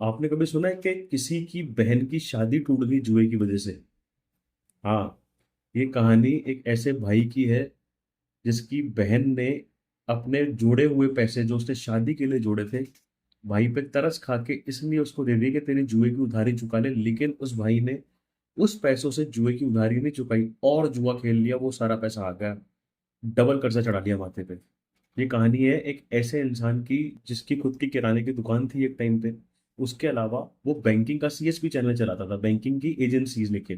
आपने कभी सुना है कि किसी की बहन की शादी टूट गई जुए की वजह से? हाँ। ये कहानी एक ऐसे भाई की है जिसकी बहन ने अपने जोड़े हुए पैसे जो उसने शादी के लिए जोड़े थे, भाई पे तरस खा के इसलिए उसको दे दिए कि तेरी जुए की उधारी चुका ले। लेकिन उस भाई ने उस पैसों से जुए की उधारी नहीं चुकाई और जुआ खेल लिया। वो सारा पैसा आ गया, डबल कर्जा चढ़ा लिया माथे पे। ये कहानी है एक ऐसे इंसान की जिसकी खुद की किराने की दुकान थी एक टाइम पे। उसके अलावा वो बैंकिंग का सीएसपी चैनल चलाता था, बैंकिंग की एजेंसीज लेके।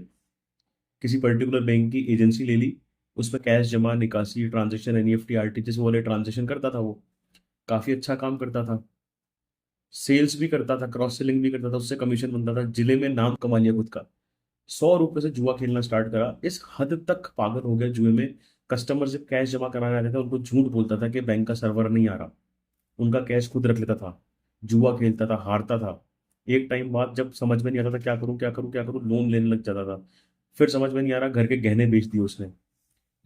किसी पर्टिकुलर बैंक की एजेंसी ले ली, उसमें कैश जमा निकासी ट्रांजेक्शन एनईएफटी आरटीजीएस वाले ट्रांजेक्शन करता था वो। काफी अच्छा काम करता था, सेल्स भी करता था, क्रॉस सेलिंग भी करता था, उससे कमीशन बनता था, जिले में नाम कमा लिया खुद का। 100 रुपए से जुआ खेलना स्टार्ट करा, इस हद तक पागल हो गया जुए में। कस्टमर जब कैश जमा कराने आते थे उनको झूठ बोलता था कि बैंक का सर्वर नहीं आ रहा, उनका कैश खुद रख लेता था, जुआ खेलता था, हारता था। एक टाइम बाद जब समझ में नहीं आता था क्या करूं क्या करूं क्या करूं, लोन लेने लग जाता था। फिर समझ में नहीं आ रहा, घर के गहने बेच दिए उसने।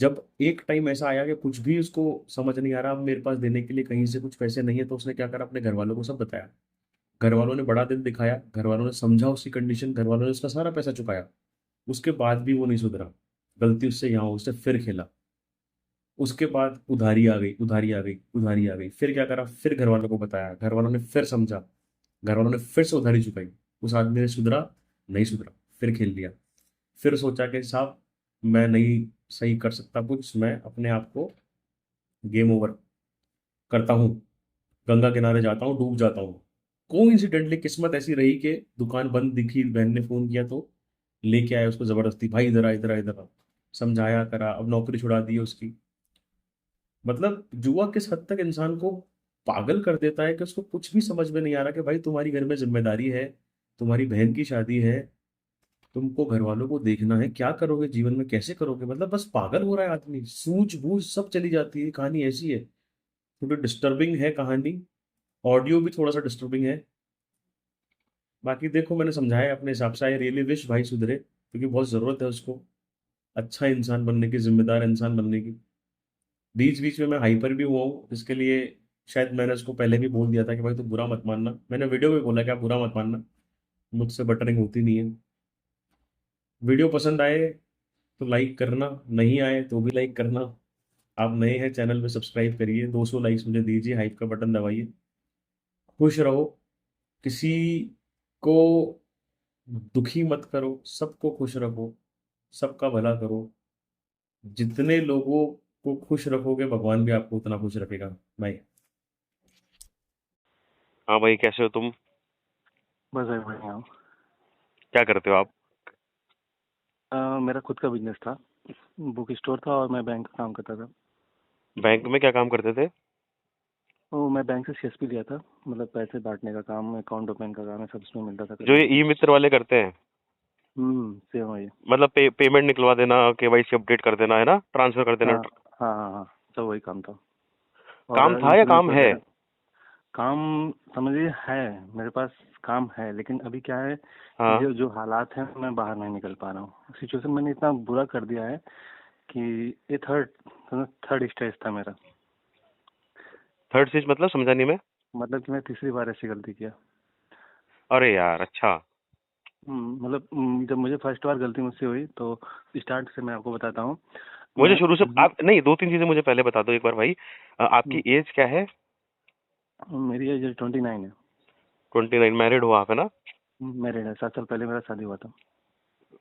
जब एक टाइम ऐसा आया कि कुछ भी उसको समझ नहीं आ रहा, अब मेरे पास देने के लिए कहीं से कुछ पैसे नहीं है, तो उसने क्या करा, अपने घर वालों को सब बताया। घर वालों ने बड़ा दिल दिखाया, घर वालों ने समझा उसकी कंडीशन, घर वालों ने उसका सारा पैसा चुकाया। उसके बाद भी वो नहीं सुधरा, गलती उससे यहाँ हो, उससे फिर खेला। उसके बाद उधारी आ गई, उधारी आ गई, उधारी आ गई। फिर क्या करा, फिर घर वालों को बताया, घर वालों ने फिर समझा, घर वालों ने फिर से उधारी चुकाई। उस आदमी ने सुधरा, नहीं सुधरा, फिर खेल लिया। फिर सोचा कि साहब मैं नहीं सही कर सकता कुछ, मैं अपने आप को गेम ओवर करता हूँ, गंगा किनारे जाता हूँ, डूब जाता हूँ। कोइंसिडेंटली किस्मत ऐसी रही कि दुकान बंद दिखी, बहन ने फोन किया तो लेके आया उसको जबरदस्ती, भाई इधर आ इधर आ इधर आ। समझाया करा, अब नौकरी छुड़ा दी है उसकी। मतलब जुआ किस हद तक इंसान को पागल कर देता है कि उसको कुछ भी समझ में नहीं आ रहा कि भाई तुम्हारी घर में जिम्मेदारी है, तुम्हारी बहन की शादी है, तुमको घर वालों को देखना है, क्या करोगे जीवन में, कैसे करोगे। मतलब बस पागल हो रहा है आदमी, सूझबूझ सब चली जाती है। कहानी ऐसी है, थोड़ी डिस्टर्बिंग है कहानी, ऑडियो भी थोड़ा सा डिस्टर्बिंग है। बाकी देखो मैंने समझाया अपने हिसाब से। आई रियली विश भाई सुधरे, क्योंकि बहुत ज़रूरत है उसको अच्छा इंसान बनने की, जिम्मेदार इंसान बनने की। बीच बीच में मैं हाइपर भी हुआ हूँ, जिसके लिए शायद मैंने उसको पहले भी बोल दिया था कि भाई तू बुरा मत मानना। मैंने वीडियो में बोला कि आप बुरा मत मानना, मुझसे बटरिंग होती नहीं है। वीडियो पसंद आए तो लाइक करना, नहीं आए तो भी लाइक करना। आप नए हैं चैनल पे, सब्सक्राइब करिए, 200 लाइक्स मुझे दीजिए, हाइप का बटन दबाइए। खुश रहो, किसी को दुखी मत करो, सबको खुश रखो, सबका भला करो। जितने लोगों को खुश रखोगे भगवान भी आपको उतना खुश रखेगा भाई। हाँ भाई, कैसे हो तुम? बस भाई बढ़िया हूँ। क्या करते हो आप? मेरा खुद का बिजनेस था। बुक स्टोर था और मैं बैंक का काम करता था। बैंक में क्या काम करते थे? तो मैं बैंक से सीएसपी लिया था। मतलब पैसे बांटने का काम, अकाउंट ओपन का काम है, सब इसमें मिलता था जो करने ये को। ई मित्र वाले करते हैं? सेम वही। मतलब पेमेंट निकलवा देना, केवाईसी अपडेट कर देना, है ना, ट्रांसफर कर देना। हाँ हाँ हाँ हाँ, सब वही काम था। और काम था या इंश्योरेंस काम है? वगैरह काम, समझिए है। मेरे पास काम है, लेकिन अभी क्या है, हाँ। जो जो हालात हैं मैं बाहर नहीं निकल पा रहा हूँ। सिचुएशन मैंने इतना बुरा कर दिया है कि ये थर्ड थर्ड स्टेज था मेरा। थर्ड स्टेज मतलब समझा नहीं मैं। मतलब कि मैं तीसरी बार ऐसी गलती किया। अरे यार, अच्छा। मतलब जब मुझे फर्स्ट बार गलती मुझसे हुई तो स्टार्ट से मैं आपको बताता हूँ। मुझे मैं शुरू से आप नहीं, दो तीन चीजें मुझे पहले बता दो एक बार भाई। हम्म, आपकी एज क्या है? मेरी एज 29 है। 29, मैरिड हो आप, है ना? मैरिड है, 7 साल पहले मेरा शादी हुआ था।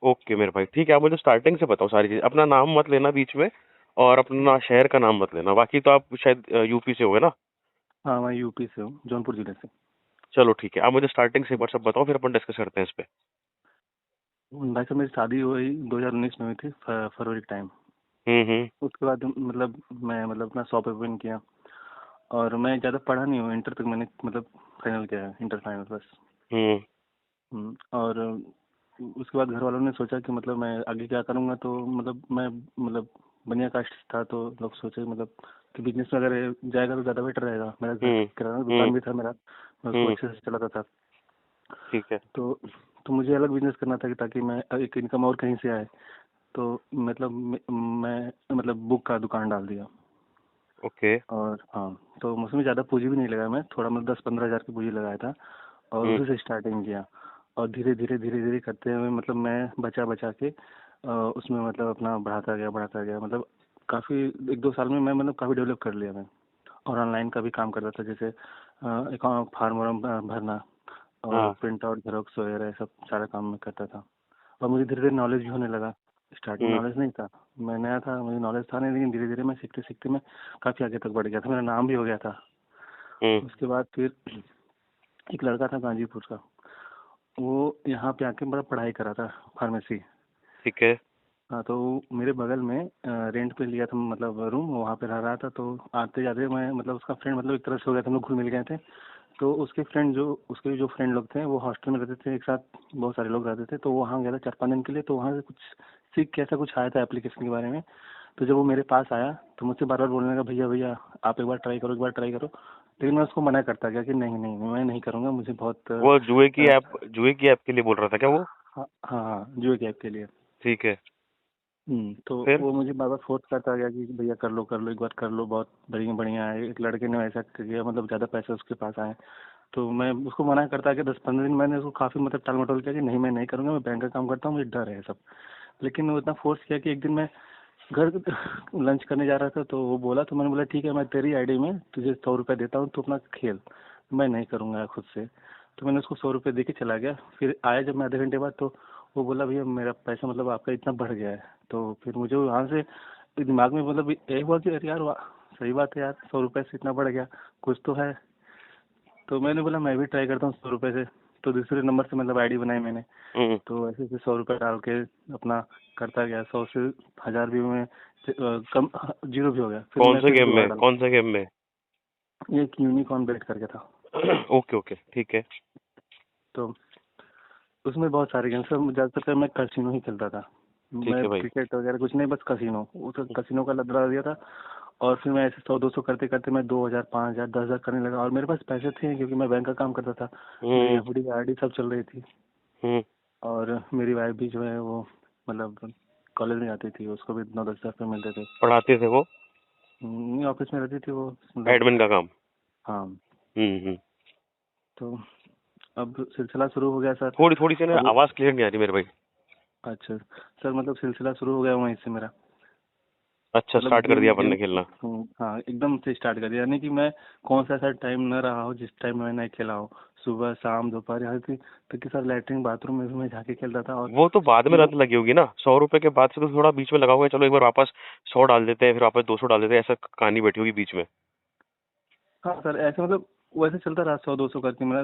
ओके मेरे भाई, ठीक है। आप मुझे स्टार्टिंग से बताओ सारी चीज, अपना नाम मत लेना बीच में, और अपना शहर का नाम मत लेना। बाकी तो आप शायद यूपी से हो, है ना? हाँ, मैं यूपी से हूँ, जौनपुर जिले से। चलो ठीक है, आप मुझे स्टार्टिंग से एक बार सब बताओ, फिर अपन डिस्कस करते हैं इस पे। भाई साहब, मेरी शादी हुई 2019 में हुई थी, फरवरी के टाइम। हम्म। उसके बाद मतलब मैं अपना शॉप ओपन किया। और मैं ज़्यादा पढ़ा नहीं हूँ, इंटर तक मैंने मतलब फाइनल किया है, इंटर फाइनल बस। हम्म। और उसके बाद घर वालों ने सोचा कि मतलब मैं आगे क्या करूँगा, तो मतलब मैं मतलब बनिया कास्ट था, तो लोग सोचे मतलब कि बिजनेस में अगर जाएगा तो ज़्यादा बेटर रहेगा। मेरा घर हम्म। किराना हम्म। दुकान भी था मेरा, मैं उसको हम्म। अच्छे से चलाता था। ठीक है। तो मुझे अलग बिजनेस करना था कि ताकि मैं एक इनकम और कहीं से आए। तो मतलब मैं मतलब बुक का दुकान डाल दिया। ओके। और हाँ, तो उसमें ज़्यादा पूंजी भी नहीं लगाया मैं, थोड़ा मतलब 10-15 हज़ार की पूंजी लगाया था। और हम्म। उसी से स्टार्टिंग किया। और धीरे धीरे करते हुए मतलब मैं बचा बचा के उसमें मतलब अपना बढ़ाता गया मतलब काफ़ी 1-2 साल में मैं मतलब काफ़ी डेवलप कर लिया मैं। और ऑनलाइन का भी काम करता था, जैसे अकाउंट फार्म वार्म भरना और हाँ। प्रिंट आउट जेरोक्स वगैरह सब सारा काम मैं करता था। और मुझे धीरे धीरे नॉलेज भी होने लगा। स्टार्टिंग हम्म। नॉलेज नहीं था, मैं नया था, मुझे नॉलेज था नहीं, लेकिन धीरे धीरे मैं सीखते सीखते मैं काफ़ी आगे तक बढ़ गया था, मेरा नाम भी हो गया था। हम्म। उसके बाद फिर एक लड़का था गाजीपुर का, वो यहाँ पे आके बड़ा पढ़ाई करा था, फार्मेसी। ठीक है। हाँ, तो मेरे बगल में रेंट पे लिया था मतलब रूम, वहाँ पे रह रहा था। तो आते जाते मैं मतलब उसका फ्रेंड मतलब एक तरह से हो गया था, हम लोग घुल मिल गए थे। तो उसके जो फ्रेंड लोग थे वो हॉस्टल में रहते थे एक साथ, बहुत सारे लोग रहते थे। तो वहाँ गया था 4-5 दिन के लिए, तो वहाँ से कुछ सीख के ऐसा कुछ आया था एप्लीकेशन के बारे में। तो जब वो मेरे पास आया तो मुझसे बार बार बोलने लगा, भैया भैया आप एक बार ट्राई करो, एक बार ट्राई करो। लेकिन मैं उसको मना करता गया कि नहीं नहीं मैं नहीं करूँगा, मुझे बहुत वो जुए की ऐप के लिए बोल रहा था क्या वो? हाँ हाँ हाँ, जुए के ऐप के लिए। ठीक है। तो फिर? वो मुझे बार बार फोर्स करता गया कि भैया कर लो एक बार कर लो, बहुत बढ़िया बढ़िया है। एक लड़के ने ऐसा किया, मतलब ज़्यादा पैसे उसके पास आए। तो मैं उसको मना करता कि 10-15 दिन मैंने उसको काफ़ी मतलब टाल मटोल किया कि नहीं मैं नहीं करूँगा, मैं बैंक का काम करता हूँ, मुझे डर है सब। लेकिन वो इतना फोर्स किया कि एक दिन मैं घर लंच करने जा रहा था, तो वो बोला, तो मैंने बोला ठीक है, मैं तेरी आईडी में तुझे 100 रुपये देता हूँ, तू अपना खेल, मैं नहीं करूँगा खुद से। तो मैंने उसको 100 रुपये दे के चला गया। फिर आया जब मैं आधे घंटे बाद, तो वो बोला भैया मेरा पैसा मतलब आपका इतना बढ़ गया है। तो फिर मुझे वहाँ से दिमाग में मतलब यही हुआ कि अरे यार सही बात है यार, 100 रुपये से इतना बढ़ गया, कुछ तो है। तो मैंने बोला मैं भी ट्राई करता हूँ 100 रुपये से। तो दूसरे नंबर से मतलब आईडी बनाई मैंने। हम्म। तो ऐसे ऐसे 100 रुपये डाल के अपना करता गया, 100 से 1000 भी में कम जीरो भी हो गया। फिर कौन मैं से फिर गेम दोबारा में, डाला, कौन से गेम में? एक यूनिकॉर्न बेट करके था। ओके ओके, ठीक है। तो उसमें बहुत सारे गेम, सब ज़्यादातर मैं कसिनो ही खेलता था। ठीक मैं है भाई। क्रिकेट वगैरह कुछ नहीं, बस कसिनो, उस कसिनो का लत लगा दिया था। और फिर मैं ऐसे 100-200 करते करते मैं 2000, 5000, 10,000 करने लगा। और मेरे पास पैसे थे क्योंकि मैं बैंक का काम करता था। मेरी हम्म। एफडी आरडी सब चल रही थी। हम्म। और मेरी वाइफ भी जो है वो मतलब कॉलेज में जाती थी, उसको भी 9-10 हज़ार रुपये मिलते थे। पढ़ाते थे वो? नहीं, ऑफिस में रहती थी वो मतलब। एडमिन का काम? हाँ। हम्म। तो अब सिलसिला शुरू हो गया सर। थोड़ी थोड़ी सी ना अब आवाज क्लियर नहीं आ रही मेरे भाई। अच्छा सर, मतलब सिलसिला शुरू हो गया वहीं से मेरा। अच्छा, मतलब स्टार्ट कर गेम दिया अपन गेम ने खेलना? हाँ, एकदम से स्टार्ट कर दिया। यानी कि मैं कौन सा ऐसा टाइम न रहा हो जिस टाइम मैं नहीं खेला हो। सुबह शाम दोपहर, यहाँ तक कि सर लैट्रिन बाथरूम में भी मैं जाके खेलता था। और वो तो बाद में वो लत लगी होगी ना, 100 रुपए के बाद से तो थोड़ा बीच में लगा हुआ है, चलो एक बार वापस 100 डाल देते हैं, फिर वापस 200 डाल देते हैं, ऐसा कहानी बैठी होगी बीच में। हाँ सर, ऐसे मतलब वैसे चलता रहा 100-200 करके मेरा।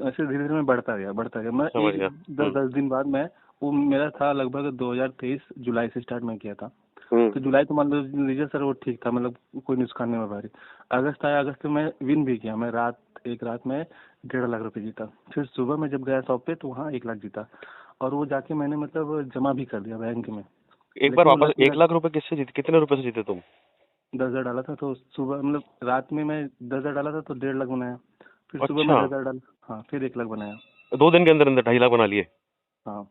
ऐसे धीरे धीरे मैं बढ़ता गया। मैं समझ एक गया। दस हम्म। 10 दिन बाद मैं, वो मेरा था लगभग 2023 जुलाई से स्टार्ट मैं किया था। हम्म। तो जुलाई तो मान लीजिए सर वो ठीक था, मतलब कोई नुकसान नहीं हुआ भारी। अगस्त आया, अगस्त में मैं विन भी किया। मैं एक रात में 1.5 लाख रुपए जीता। फिर सुबह में जब गया शॉप पे तो वहाँ 1 लाख जीता। और वो जाके मैंने मतलब जमा भी कर दिया बैंक में। एक बार लेकिन वो वापस लत मेरा 1 लाख रुपए किससे जीते, कितने रुपए से जीते तुम? 10,000 डाला था, तो सुबह मतलब रात में मैं 10,000 डाला था तो 1.5 लाख बनाया। फिर सुबह में अच्छा, 10,000 डाला, हाँ, फिर 1 लाख बनाया। 2 दिन के अंदर अंदर 2.5 लाख बना लिए? हाँ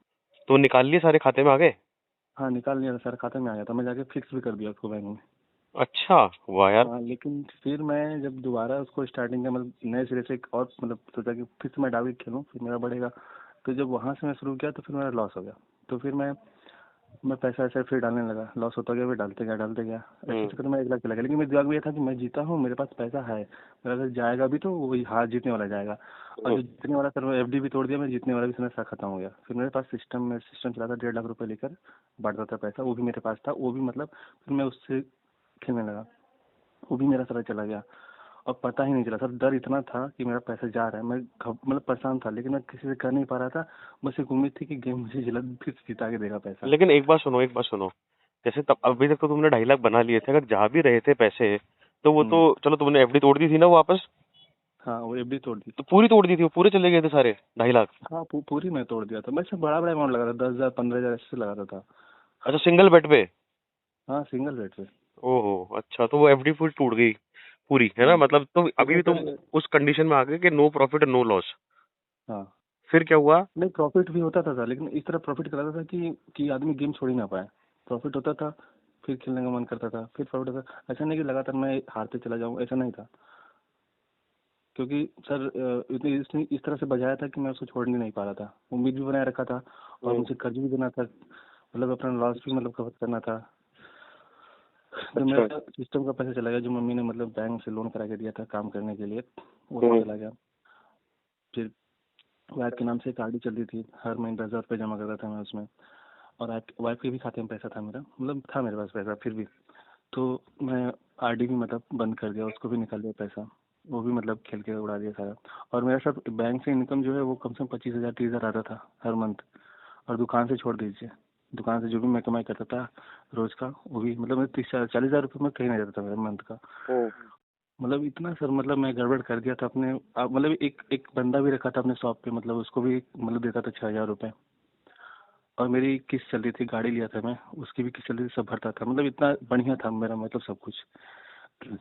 तो निकाल लिए सारे, खाते में आ गए? हाँ, निकाल लिया था सर, खाते में आ गया था, मैं जाके फिक्स भी कर दिया उसको बैंक में। अच्छा, वाह यार। हाँ, लेकिन फिर मैं जब दोबारा उसको स्टार्टिंग का मतलब नए सिरे से एक और मतलब सोचा कि फिर से मैं डाल के खेलूँ, फिर मेरा बढ़ेगा। तो जब वहाँ से मैं शुरू किया तो फिर मेरा लॉस हो गया। तो फिर मैं पैसा ऐसे फिर डालने लगा, लॉस होता गया, फिर डालते गया। ऐसे हम्म। चक्कर में 1 लाख चला गया। लेकिन मेरे दिमाग में ये था कि मैं जीता हूँ, मेरे पास पैसा है, मेरा अगर जाएगा भी तो वही हार जीतने वाला जाएगा। और हम्म। जो जीतने वाला सर, मैं एफडी भी तोड़ दिया, मैं जीतने वाला भी समय खत्म हो गया। फिर मेरे पास सिस्टम चला था, 1.5 लाख रुपए लेकर बांटता था पैसा, वो भी मेरे पास था, वो भी मतलब फिर मैं उससे खेलने लगा। वो भी मेरा सारा चला गया। और पता ही नहीं चला सर, डर इतना था कि मेरा पैसा जा रहा है, मैं मतलब परेशान था, लेकिन मैं किसी से कर नहीं पा रहा था। बस एक उम्मीद थी कि गेम मुझे जल्द फिर से जिता के देगा पैसा। लेकिन एक बात सुनो, जैसे तब अभी तक तो तुमने 2.5 लाख बना लिए थे, अगर जा भी रहे थे पैसे, तो वो तो हम्म। चलो तुमने एफडी तोड़ दी थी ना वो वापस? हाँ, वो एफडी तोड़ दी तो थी। पूरी तोड़ दी थी, वो पूरे चले गए थे सारे 2.5 लाख? हाँ, पूरी मैं तोड़ दिया था। मैं सब बड़ा बड़ा अमाउंट लगा था, 10,000 15,000 ऐसे लगाता था। अच्छा, सिंगल बेट पे? हाँ, सिंगल रेट पे। ओहो, अच्छा, तो वो एफडी पूरी टूट गई पूरी, है ना? हम्म। मतलब तो फिर अभी मैं भी तुम सर, उस कंडीशन में आ गए कि नो प्रॉफिट नो लॉस? हाँ, फिर क्या हुआ? नहीं प्रॉफिट भी होता था सर, लेकिन इस तरह प्रॉफिट कराता था कि आदमी गेम छोड़ ही ना पाए। प्रॉफिट होता था, फिर खेलने का मन करता था, फिर प्रॉफिट होता। ऐसा नहीं कि लगातार मैं हारते चला जाऊँ, ऐसा नहीं था। क्योंकि सर इतनी इसने इस तरह से बजाया था कि मैं उसको छोड़ नहीं पा रहा था, उम्मीद भी बनाए रखा था और मुझे कर्ज भी देना था, मतलब अपना लॉस भी मतलब कवर करना था। जो अच्छा। मेरा सिस्टम का पैसा चला गया, जो मम्मी ने मतलब बैंक से लोन करा के दिया था काम करने के लिए, वो सब हम्म। चला गया। फिर वाइफ के नाम से एक आरडी चल रही थी, हर महीने 10,000 रुपये जमा करता था मैं उसमें, और वाइफ के भी खाते में पैसा था मेरा, मतलब था मेरे पास पैसा फिर भी। तो मैं आरडी भी मतलब बंद कर दिया, उसको भी निकाल दिया पैसा, वो भी मतलब खेल के उड़ा दिया सारा। और मेरा सब बैंक से इनकम जो है वो कम से कम 25,000 30,000 आता था हर मंथ। और दुकान से छोड़ दीजिए, दुकान से जो भी मैं कमाई करता था रोज का, वो भी मतलब मैं 30 40 हज़ार रुपये में कहीं नहीं जाता था मेरे मंथ का। हम्म। मतलब इतना सर, मतलब मैं गड़बड़ कर दिया था अपने मतलब एक एक बंदा भी रखा था अपने शॉप पे, मतलब उसको भी मतलब देता था 6,000 रुपये। और मेरी किस्त चल रही थी, गाड़ी लिया था मैं, उसकी भी किस्त चल रही थी, सब भरता था, मतलब इतना बढ़िया था मेरा मतलब सब कुछ। हम्म।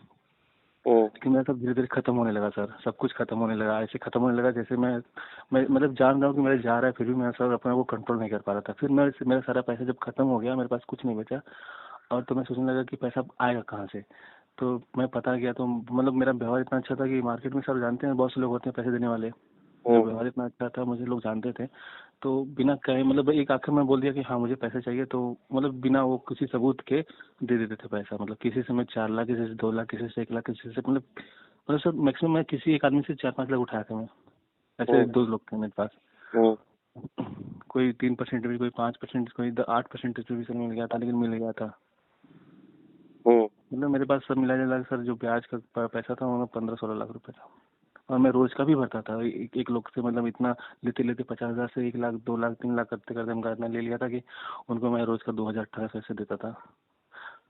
लेकिन मेरा सब धीरे धीरे खत्म होने लगा सर, सब कुछ खत्म होने लगा, ऐसे खत्म होने लगा जैसे मैं मतलब जान रहा हूँ कि मेरा जा रहा है, फिर भी मैं सर अपने को कंट्रोल नहीं कर पा रहा था। फिर मेरा सारा पैसा जब खत्म हो गया, मेरे पास कुछ नहीं बचा, और तो मैं सोचने लगा कि पैसा आएगा कहाँ से। तो मैं पता किया, तो मतलब मेरा व्यवहार इतना अच्छा था कि मार्केट में सब जानते हैं, बहुत से लोग होते हैं पैसे देने वाले। मेरा हम्म। व्यवहार इतना अच्छा था, मुझे लोग जानते थे। तो बिना कहे मतलब एक आखिर में बोल दिया कि हाँ मुझे पैसे चाहिए, तो मतलब बिना वो किसी सबूत के दे देते थे पैसा। मतलब किसी से मैं 4 लाख, किसी से 2 लाख, किसी से 1 लाख, किसी से मतलब सर मैक्सिमम मैं किसी एक आदमी से 4 5 लाख उठाया था मैं। ऐसे हम्म। 2 लोग थे मेरे पास। हम्म। कोई 3% भी, कोई 5%, कोई 8% भी सर मिल गया था, लेकिन मिल गया था। हम्म। मतलब मेरे पास सब मिला जुला के सर जो ब्याज का पैसा था वो 15 16 लाख रुपए था। और मैं रोज का भी भरता था, एक लोग से मतलब इतना लेते लेते 50,000 से 1 लाख 2 लाख 3 लाख करते करते हमका इतना ले लिया था कि उनको मैं रोज का 2,000 1800 ऐसे देता था।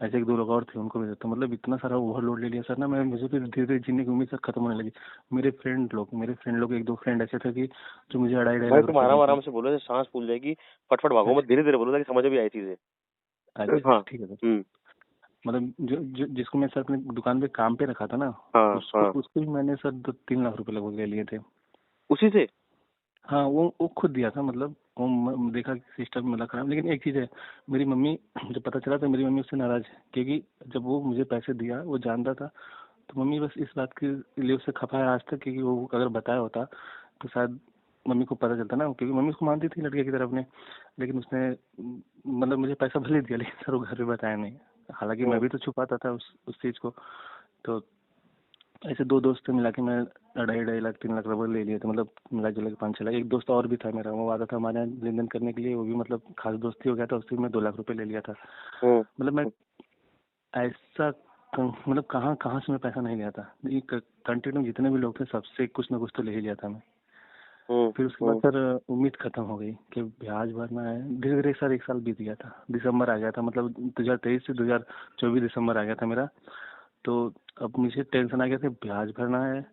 ऐसे एक दो लोग और थे, उनको भी देता, मतलब इतना सारा ओवरलोड ले लिया सर ना मैं, मुझे फिर धीरे धीरे जीने की उम्मीद सर खत्म होने लगी। मेरे फ्रेंड लोग एक दो फ्रेंड ऐसे थे कि जो मुझे 2.5 2.5 लाख भाई तुम रुपए आराम देते। आराम से बोलो, जैसे सांस फूल जाएगी। फटफट भागो मत, अच्छा। धीरे धीरे बोलो ताकि समझ में भी आए चीजें। अच्छा हाँ। ठीक है सर। हम्म। मतलब जिसको मैं सर अपनी दुकान पे काम पे रखा था ना, हाँ उसको हाँ। उसको भी मैंने सर 2 3 लाख रुपए लगभग ले लिए थे। उसी से। हाँ वो खुद दिया था, मतलब वो देखा कि सिस्टम मतलब खराब। लेकिन एक चीज़ है, मेरी मम्मी, जब पता चला तो मेरी मम्मी उससे नाराज है, क्योंकि जब वो मुझे पैसे दिया वो जानता था। तो मम्मी बस इस बात के लिए उससे खफा है आज तक, क्योंकि वो अगर बताया होता तो शायद मम्मी को पता चलता ना, क्योंकि मम्मी उसको मानती थी लड़के की तरफ ने। लेकिन उसने मतलब मुझे पैसा भले दिया, लेकिन सर वो घर पे बताया नहीं। हालांकि मैं हम्म। भी तो छुपाता था उस चीज़ को। तो ऐसे दो दोस्त थे, मिला के मैं 2.5 2.5 लाख 3 लाख रबर ले लिए थे, मतलब मिला जुला के 5 6 लाख। एक दोस्त और भी था मेरा, वो आता था हमारे यहाँ लेन देन करने के लिए, वो भी मतलब खास दोस्ती हो गया था, उससे भी मैं 2 लाख रुपए ले लिया था। हम्म। मतलब मैं ऐसा मतलब कहाँ कहाँ से मैं पैसा नहीं लिया था, ये कंटेंट में जितने भी लोग थे सबसे कुछ ना कुछ तो ले ही लिया था मैं। हम्म। फिर उसके बाद हम्म। सर उम्मीद खत्म हो गई कि ब्याज भरना है। धीरे धीरे सर 1 साल बीत गया था, दिसंबर आ गया था, मतलब 2023 से 2024 दिसंबर आ गया था मेरा। तो अब मुझे टेंशन आ गया था, ब्याज भरना है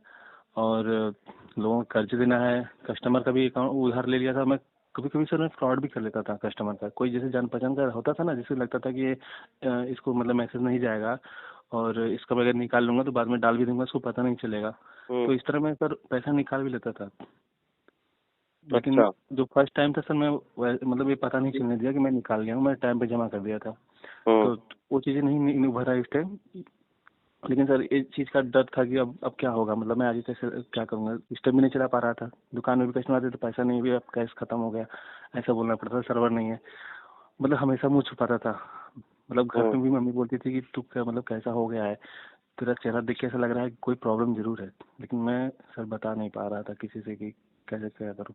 और लोगों का कर्ज देना है, कस्टमर का भी अकाउंट उधार ले लिया था मैं। कभी कभी सर मैं फ्रॉड भी कर लेता था कस्टमर का, कोई जैसे जान पहचान का होता था ना, जिससे लगता था कि ये इसको मतलब मैसेज नहीं जाएगा, और इसका मैं अगर निकाल लूंगा तो बाद में डाल भी दूंगा, इसको पता नहीं चलेगा। हम्म। तो इस तरह मैं सर पैसा निकाल भी लेता था। लेकिन अच्छा। जो फर्स्ट टाइम था सर, मैं मतलब ये पता नहीं चलने दिया कि मैं निकाल लिया हूँ, मैं टाइम पे जमा कर दिया था। हम्म। तो वो चीज़ें नहीं उभरा इस टाइम। लेकिन सर एक चीज़ का डर था कि अब क्या होगा, मतलब मैं आगे कैसे क्या करूँगा, सिस्टम भी नहीं चला पा रहा था, दुकान में भी कस्टमर आते तो पैसा नहीं, भी अब कैश खत्म हो गया ऐसा बोलना पड़ता था, सर्वर नहीं है। मतलब हमेशा मुंह छुपाता था। मतलब घर हम्म। पे भी मम्मी बोलती थी कि तू क्या मतलब कैसा हो गया है, तेरा चेहरा देख के ऐसा लग रहा है कि कोई प्रॉब्लम जरूर है। लेकिन मैं सर बता नहीं पा रहा था किसी से कि कैसे क्या करूँ।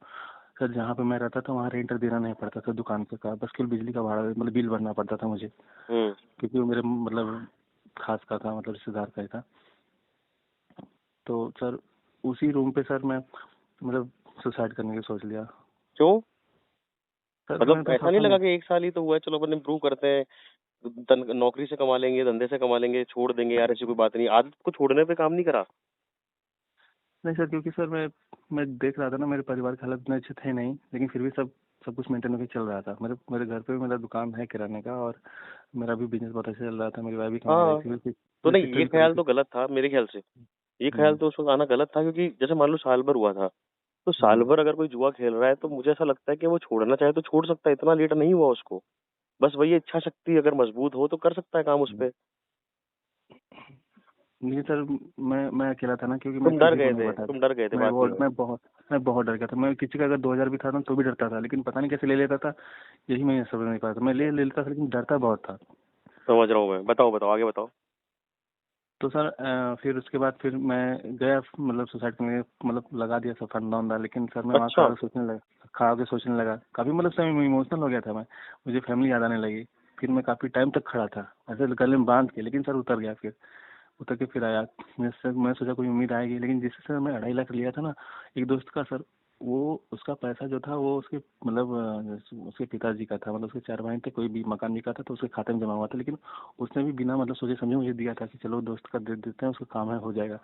सर जहाँ पे मैं रहता था वहाँ रेंट देना नहीं पड़ता था दुकान पे का, बस केवल बिजली का भाड़ा मतलब बिल भरना पड़ता था मुझे, हम्म। क्योंकि वो मेरे मतलब खास का था, मतलब रिश्तेदार का ही था। तो सर उसी रूम पे सर मैं मतलब सुसाइड करने की सोच लिया। क्यों? सर मतलब मैं तो ऐसा नहीं खफा लगा नहीं। कि एक साल ही तो हुआ है, चलो अपन इम्प्रूव करते हैं, नौकरी से कमा लेंगे, धंधे से कमा लेंगे, छोड़ देंगे यार, ऐसी कोई बात नहीं, आदत को छोड़ने पे काम नहीं करा? नहीं सर, क्योंकि सर मैं देख रहा था ना, मेरे परिवार के हालत इतने अच्छे थे नहीं, लेकिन फिर भी सब सब कुछ मेंटेन होकर चल रहा था। मेरे मेरे घर पे भी मेरा दुकान है किराने का, और मेरा भी बिजनेस बहुत अच्छा चल रहा था, मेरी वाइफ भी कमा रही हाँ। थी, तो मेरी नहीं, सिस्टर ये भी कर रही ख्याल थी। तो गलत था मेरे ख्याल से। ये ख्याल हम्म। तो उस वक्त आना गलत था, क्योंकि जैसे मान लो साल भर हुआ था, तो साल हम्म। भर अगर कोई जुआ खेल रहा है तो मुझे ऐसा लगता है कि वो छोड़ना चाहे तो छोड़ सकता है, इतना लेट नहीं हुआ उसको। बस वही इच्छा शक्ति अगर मजबूत हो तो कर सकता है काम उस हम्म। पे। नहीं सर, मैं अकेला था ना, क्योंकि मैं तुम डर किसी को गए नहीं थे, बताया तुम था। डर गए थे मैं बात बहुत ये है। मैं बहुत डर गया था। मैं किसी का अगर 2000 भी था ना तो भी डरता था, लेकिन पता नहीं कैसे ले लेता था। यही मैं समझ नहीं पाता, मैं ले ले लेता था लेकिन डरता बहुत था। समझ रहा हूँ मैं, बताओ बताओ आगे बताओ। तो सर फिर उसके बाद फिर मैं गया, मतलब सुसाइड करने, मतलब लगा दिया सब फंदा वंदा। लेकिन सर मैं वहाँ अच्छा। खा के सोचने लगा काफ़ी, मतलब समय इमोशनल हो गया था मैं। मुझे फैमिली याद आने लगी। फिर मैं काफ़ी टाइम तक खड़ा था ऐसे गले में बांध के, लेकिन सर उतर गया। फिर उतर के फिर आया। मैं सोचा कोई उम्मीद आएगी, लेकिन जिससे सर मैं 2.5 लाख लिया था ना एक दोस्त का सर, वो उसका पैसा जो था वो उसके मतलब उसके पिताजी का था, मतलब उसके 4 भाई थे, कोई भी मकान बिका था तो उसके खाते में जमा हुआ था। लेकिन उसने भी बिना मतलब सोचे समझे मुझे दिया था कि चलो दोस्त का दे देते हैं, उसका काम है हो जाएगा।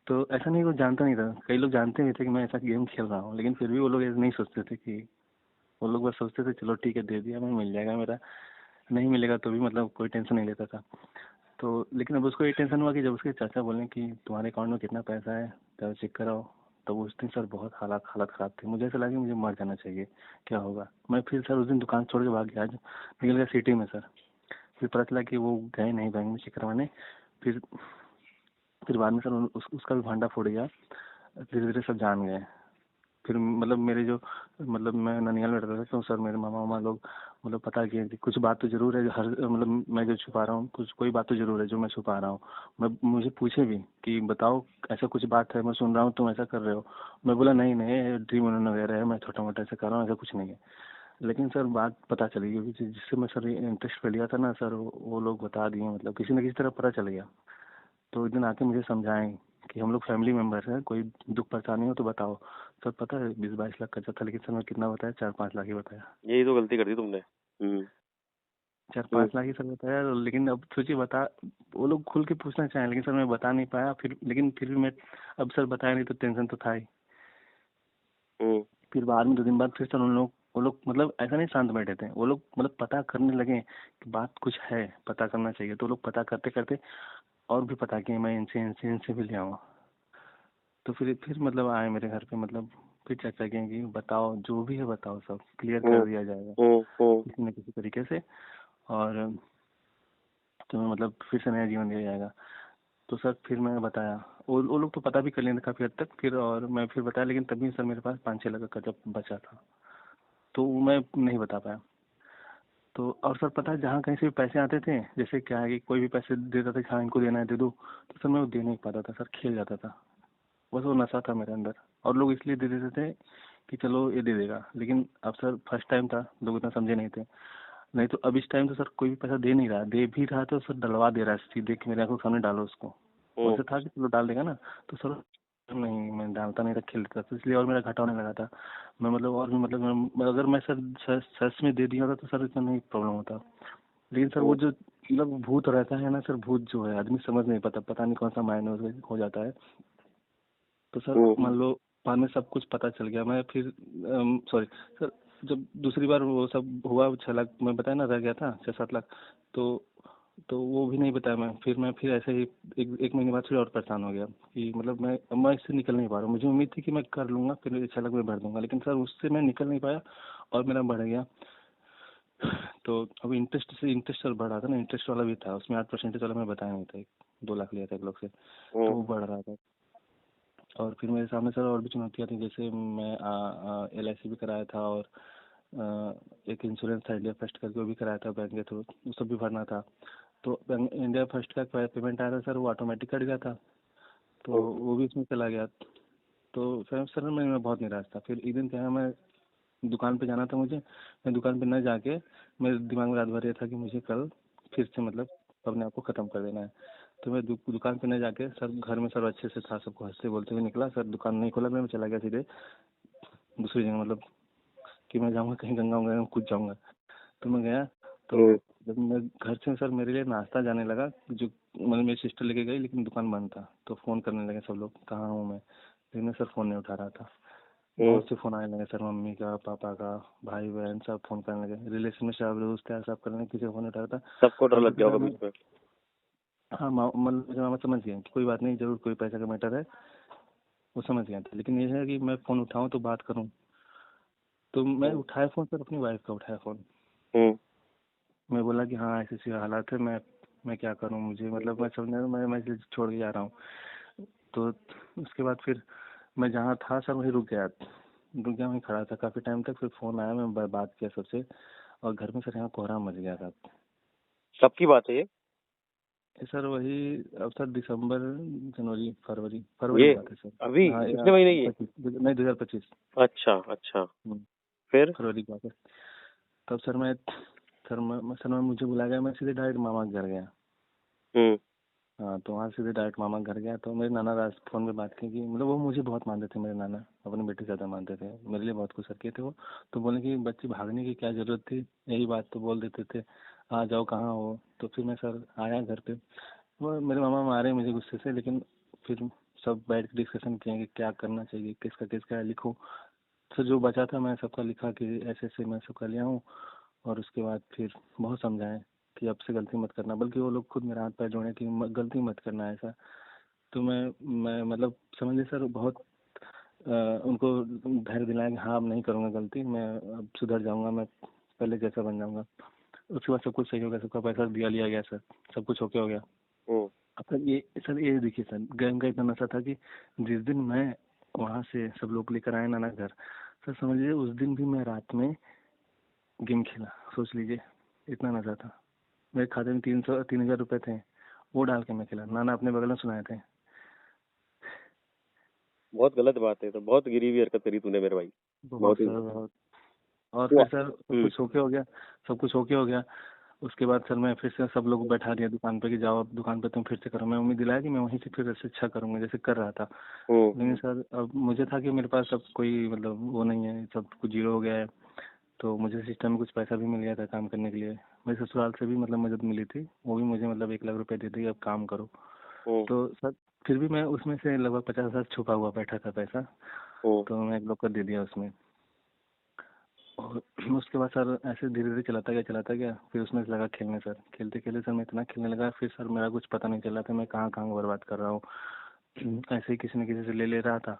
तो ऐसा नहीं, वो जानता नहीं था। कई लोग जानते भी थे कि मैं ऐसा गेम खेल रहा हूँ, लेकिन फिर भी वो लोग ऐसे नहीं सोचते थे कि, वो लोग बस सोचते थे चलो ठीक है दे दिया, मैं मिल जाएगा मेरा, नहीं मिलेगा तो भी मतलब कोई टेंशन नहीं लेता था। तो लेकिन अब उसको ये टेंशन हुआ कि जब उसके चाचा बोले कि तुम्हारे अकाउंट में कितना पैसा है, जरा चेक कराओ। तो उस दिन सर बहुत हालात हालत ख़राब थी, मुझे ऐसा लगा कि मुझे मर जाना चाहिए, क्या होगा। मैं फिर सर उस दिन दुकान छोड़ के भाग गया, आज निकल गया सिटी में सर। फिर पता चला कि वो गए नहीं बैंक में चेक करवाने। फिर फिर बाद में सर उसका भी भांडा फोड़ गया। धीरे धीरे सब जान गए। फिर मतलब मेरे जो, मतलब मैं ननिहाल में रहता था तो सर मेरे मामा वामा लोग मतलब पता किए कि कुछ बात तो जरूर है, हर मतलब मैं जो छुपा रहा हूँ, कुछ कोई बात तो जरूर है जो मैं छुपा रहा हूँ। मैं मुझे पूछे भी कि बताओ ऐसा कुछ बात है, मैं सुन रहा हूँ तुम ऐसा कर रहे हो। मैं बोला नहीं नहीं, ड्रीम वगैरह है, मैं छोटा मोटा ऐसा कर रहा हूँ, ऐसा कुछ नहीं है। लेकिन सर बात पता चली, क्योंकि जिससे मैं सर इंटरेस्ट पे लिया था ना सर, वो लोग बता दिए, मतलब किसी न किसी तरह पता चल गया। तो एक दिन आके मुझे समझाएं कि हम लोग फैमिली मेंबर हैं, कोई दुख परेशानी हो तो बताओ। सर पता है 20-22 लाख कर्जा था, लेकिन सर मैं कितना बताया, 4-5 लाख ही बताया। यही तो गलती कर दी तुमने। चार हम्म। पाँच लाख ही सर बताया, लेकिन अब सोचिए बता, वो लोग खुल के पूछना चाहें लेकिन सर मैं बता नहीं पाया। फिर लेकिन फिर भी मैं, अब सर बताया नहीं तो टेंशन तो था ही। हम्म। फिर बाद में 2 दिन बाद फिर सर उन लोग, वो लोग मतलब ऐसा नहीं शांत बैठे थे, वो लोग मतलब पता करने लगे कि बात कुछ है, पता करना चाहिए। तो वो लोग पता करते करते और भी पता किए, मैं इनसे भी ले आऊँ। तो फिर मतलब आए मेरे घर पे, मतलब फिर चर्चा की कि बताओ जो भी है बताओ, सब क्लियर हम्म। कर दिया जाएगा हम्म। किसी न किसी तरीके से। और तुम्हें मतलब फिर से नया जीवन दिया जाएगा। तो सर फिर मैंने बताया, वो लोग तो पता भी कर लेते काफ़ी हद तक। फिर और मैं फिर बताया, लेकिन तभी सर मेरे पास 5-6 लाख का कर्जा बचा था, तो वो मैं नहीं बता पाया। तो और सर पता है जहाँ कहीं से भी पैसे आते थे, जैसे क्या है कि कोई भी पैसे देता था कि हाँ इनको देना है दे दो, तो सर मैं वो दे नहीं पाता था सर, खेल जाता था। बस वो नशा था मेरे अंदर। और लोग इसलिए दे देते थे कि चलो ये दे देगा, लेकिन अब सर फर्स्ट टाइम था, लोग इतना समझे नहीं थे। नहीं तो अब इस टाइम तो सर कोई भी पैसा दे नहीं रहा, दे भी रहा तो सर डलवा दे रहा है, सीधे कि मेरे आंखों के सामने डालो उसको। हम्म। वैसे था कि चलो डाल देगा ना, तो सर नहीं, मैं डालता नहीं था, खेलता था, तो इसलिए और मेरा घाटा होने लगा था। मैं मतलब और भी मतलब अगर मैं सर सच में दे दिया होता तो सर इतना नहीं प्रॉब्लम होता। लेकिन सर वो हम्म। जो मतलब भूत रहता है ना सर, भूत जो है आदमी समझ नहीं पाता, पता नहीं कौन सा माइंड हो जाता है। तो सर हम्म। मान लो बाद में सब कुछ पता चल गया। मैं फिर सॉरी सर, जब दूसरी बार वो सब हुआ 6 लाख मैं बताया ना रह गया था, 6-7 लाख। तो वो भी नहीं बताया मैं। फिर ऐसे ही एक महीने बाद फिर और परेशान हो गया कि मतलब मैं इससे निकल नहीं पा रहा हूँ। मुझे उम्मीद थी कि मैं कर लूंगा, फिर 6 लाख में भर दूंगा, लेकिन सर उससे मैं निकल नहीं पाया और मेरा बढ़ गया। तो अब इंटरेस्ट सर बढ़ रहा था ना, इंटरेस्ट वाला भी था उसमें, 8% वाला मैं बताया नहीं था। 2 लाख लिया था एक लोग से, तो हम्म। वो बढ़ रहा था। और फिर मेरे सामने सर और भी चुनौतियाँ थी, जैसे मैं LIC भी कराया था, और एक इंश्योरेंस था इंडिया फर्स्ट करके, वो भी कराया था बैंक के थ्रू, वो सब भी भरना था। तो इंडिया फर्स्ट का पेमेंट आया था सर, वो ऑटोमेटिक कट गया था, तो हम्म। वो भी इसमें चला गया। तो सर मैं बहुत निराश था। फिर एक दिन क्या है, मैं दुकान पे जाना था मुझे, मैं दुकान पे न जाके मेरे दिमाग में रात भर ये था कि मुझे कल फिर से मतलब अपने आप को ख़त्म कर देना है। तो मैं दुकान पे न जाके सर घर में सर अच्छे से था, सबको हंसते बोलते हुए निकला सर, दुकान नहीं खोला, मैं चला गया सीधे दूसरी जगह, मतलब कि मैं जाऊँगा कहीं गंगा वंगा में कूद जाऊँगा। तो मैं गया, तो जब मैं घर से सर मेरे लिए नाश्ता जाने लगा, जो मतलब मेरी सिस्टर लेके गई, लेकिन दुकान बंद था। तो फ़ोन करने लगे सब लोग कहाँ हूँ मैं, लेकिन मैं सर फ़ोन नहीं उठा रहा था। हम्म। बहुत से फ़ोन आने लगे सर, मम्मी का, पापा का, भाई बहन सब फ़ोन करने लगे, रिलेशन में सब दोस्त यार सब करने लगे, किसी का फ़ोन उठा रहा था। सबको डर और लग फिर गया सर होगा मैं, बीच में। हाँ मतलब मेरे मामा समझ गए कि कोई बात नहीं, ज़रूर कोई पैसा का मैटर है, वो समझ गया था। लेकिन ये है कि मैं फ़ोन उठाऊँ तो बात करूँ। तो मैं हम्म। उठाया फ़ोन सर, अपनी वाइफ का उठाया फ़ोन। हम्म। मैं बोला कि हाँ ऐसी ऐसी हालात है, मैं मैं क्या करूँ, मुझे मतलब मैं समझ मैं इसे छोड़ के जा रहा हूँ। तो उसके बाद फिर मैं जहाँ था सर वहीं रुक गया वहीं खड़ा था काफ़ी टाइम तक। फिर फ़ोन आया, मैं बात किया सबसे, और घर में सर यहाँ कोहराम मच गया था। कब की बात है ये? ये सर वही अब सर दिसंबर, जनवरी, फरवरी ये की बात है सर। अभी हाँ या पिछले महीने ये? 25, नहीं 2025। अच्छा अच्छा। फिर? फरवरी की बात है। तब सर मैं मुझे बुलाया गया, मैं सीधे डायरेक्ट मामा के घर गया। हम्म। हाँ, तो वहाँ सीधे डायरेक्ट मामा के घर गया। तो मेरे नाना राज फ़ोन पे बात की कि मतलब वो मुझे बहुत मानते थे, मेरे नाना अपने बेटे से ज़्यादा मानते थे, मेरे लिए बहुत कुछ किए थे वो। तो बोले कि बच्चे भागने की क्या ज़रूरत थी, यही बात तो बोल देते थे, आ जाओ कहाँ हो। तो फिर मैं सर आया घर पे। वो मेरे मामा मारे मुझे गुस्से से, लेकिन फिर सब बैठ के डिस्कशन किए कि क्या करना चाहिए, किसका किसका है लिखो। तो जो बचा था मैं सबका लिखा कि ऐसे ऐसे मैं सबका लिया हूँ। और उसके बाद फिर बहुत समझाएं कि अब से गलती मत करना, बल्कि वो लोग खुद मेरा हाथ पैर जोड़े कि गलती मत करना ऐसा। तो मैं मतलब समझिए सर बहुत उनको धैर्य दिलाया कि हाँ अब नहीं करूँगा गलती, मैं अब सुधर जाऊँगा, मैं पहले जैसा बन जाऊँगा। उसके बाद सब कुछ सही हो गया, सबका पैसा दिया लिया गया सर, सब कुछ ओके हो गया। हम्म। अब सर ये देखिए सर, गैंग का इतना नशा था कि जिस दिन मैं वहाँ से सब लोग लेकर आए नाना घर, सर समझ लीजिए उस दिन भी मैं रात में गेम खेला, सोच लीजिए, इतना नशा था। मेरे खाते में 3,000 रुपये थे, वो डाल के मैं खेला, नाना अपने बगल में सुनाए थे। बहुत गलत बात है, तो बहुत गिरी हुई हरकत करी तूने मेरे भाई। बहुत बहुत ही। सर बहुत। और हुआ। फिर सर सब हम्म। कुछ ओके हो गया, सब कुछ ओके हो गया। उसके बाद सर मैं फिर से सब लोग को बैठा दिया दुकान पे कि जाओ अब दुकान पे तुम फिर से करो। मैं उम्मीद दिलाया कि मैं वहीं से फिर ऐसे अच्छा करूँगा जैसे कर रहा था। लेकिन सर अब मुझे था कि मेरे पास अब कोई मतलब वो नहीं है, सब कुछ जीरो हो गया है। तो मुझे सिस्टम में कुछ पैसा भी मिल गया था काम करने के लिए। मेरे ससुराल से भी मतलब मदद मिली थी, वो भी मुझे मतलब 1 लाख रुपए दे दी अब काम करो। हम्म। तो सर फिर भी मैं उसमें से लगभग 50,000 छुपा हुआ बैठा था पैसा, हम्म। तो मैं एक लोग कर दे दिया उसमें। और उसके बाद सर ऐसे धीरे धीरे चलाता गया। फिर उसमें से लगा खेलने सर, खेलते खेलते सर मैं इतना खेलने लगा, फिर सर मेरा कुछ पता नहीं चल रहा था मैं कहाँ कहाँ बर्बाद कर रहा हूँ। ऐसे ही किसी न किसी से ले ले रहा था।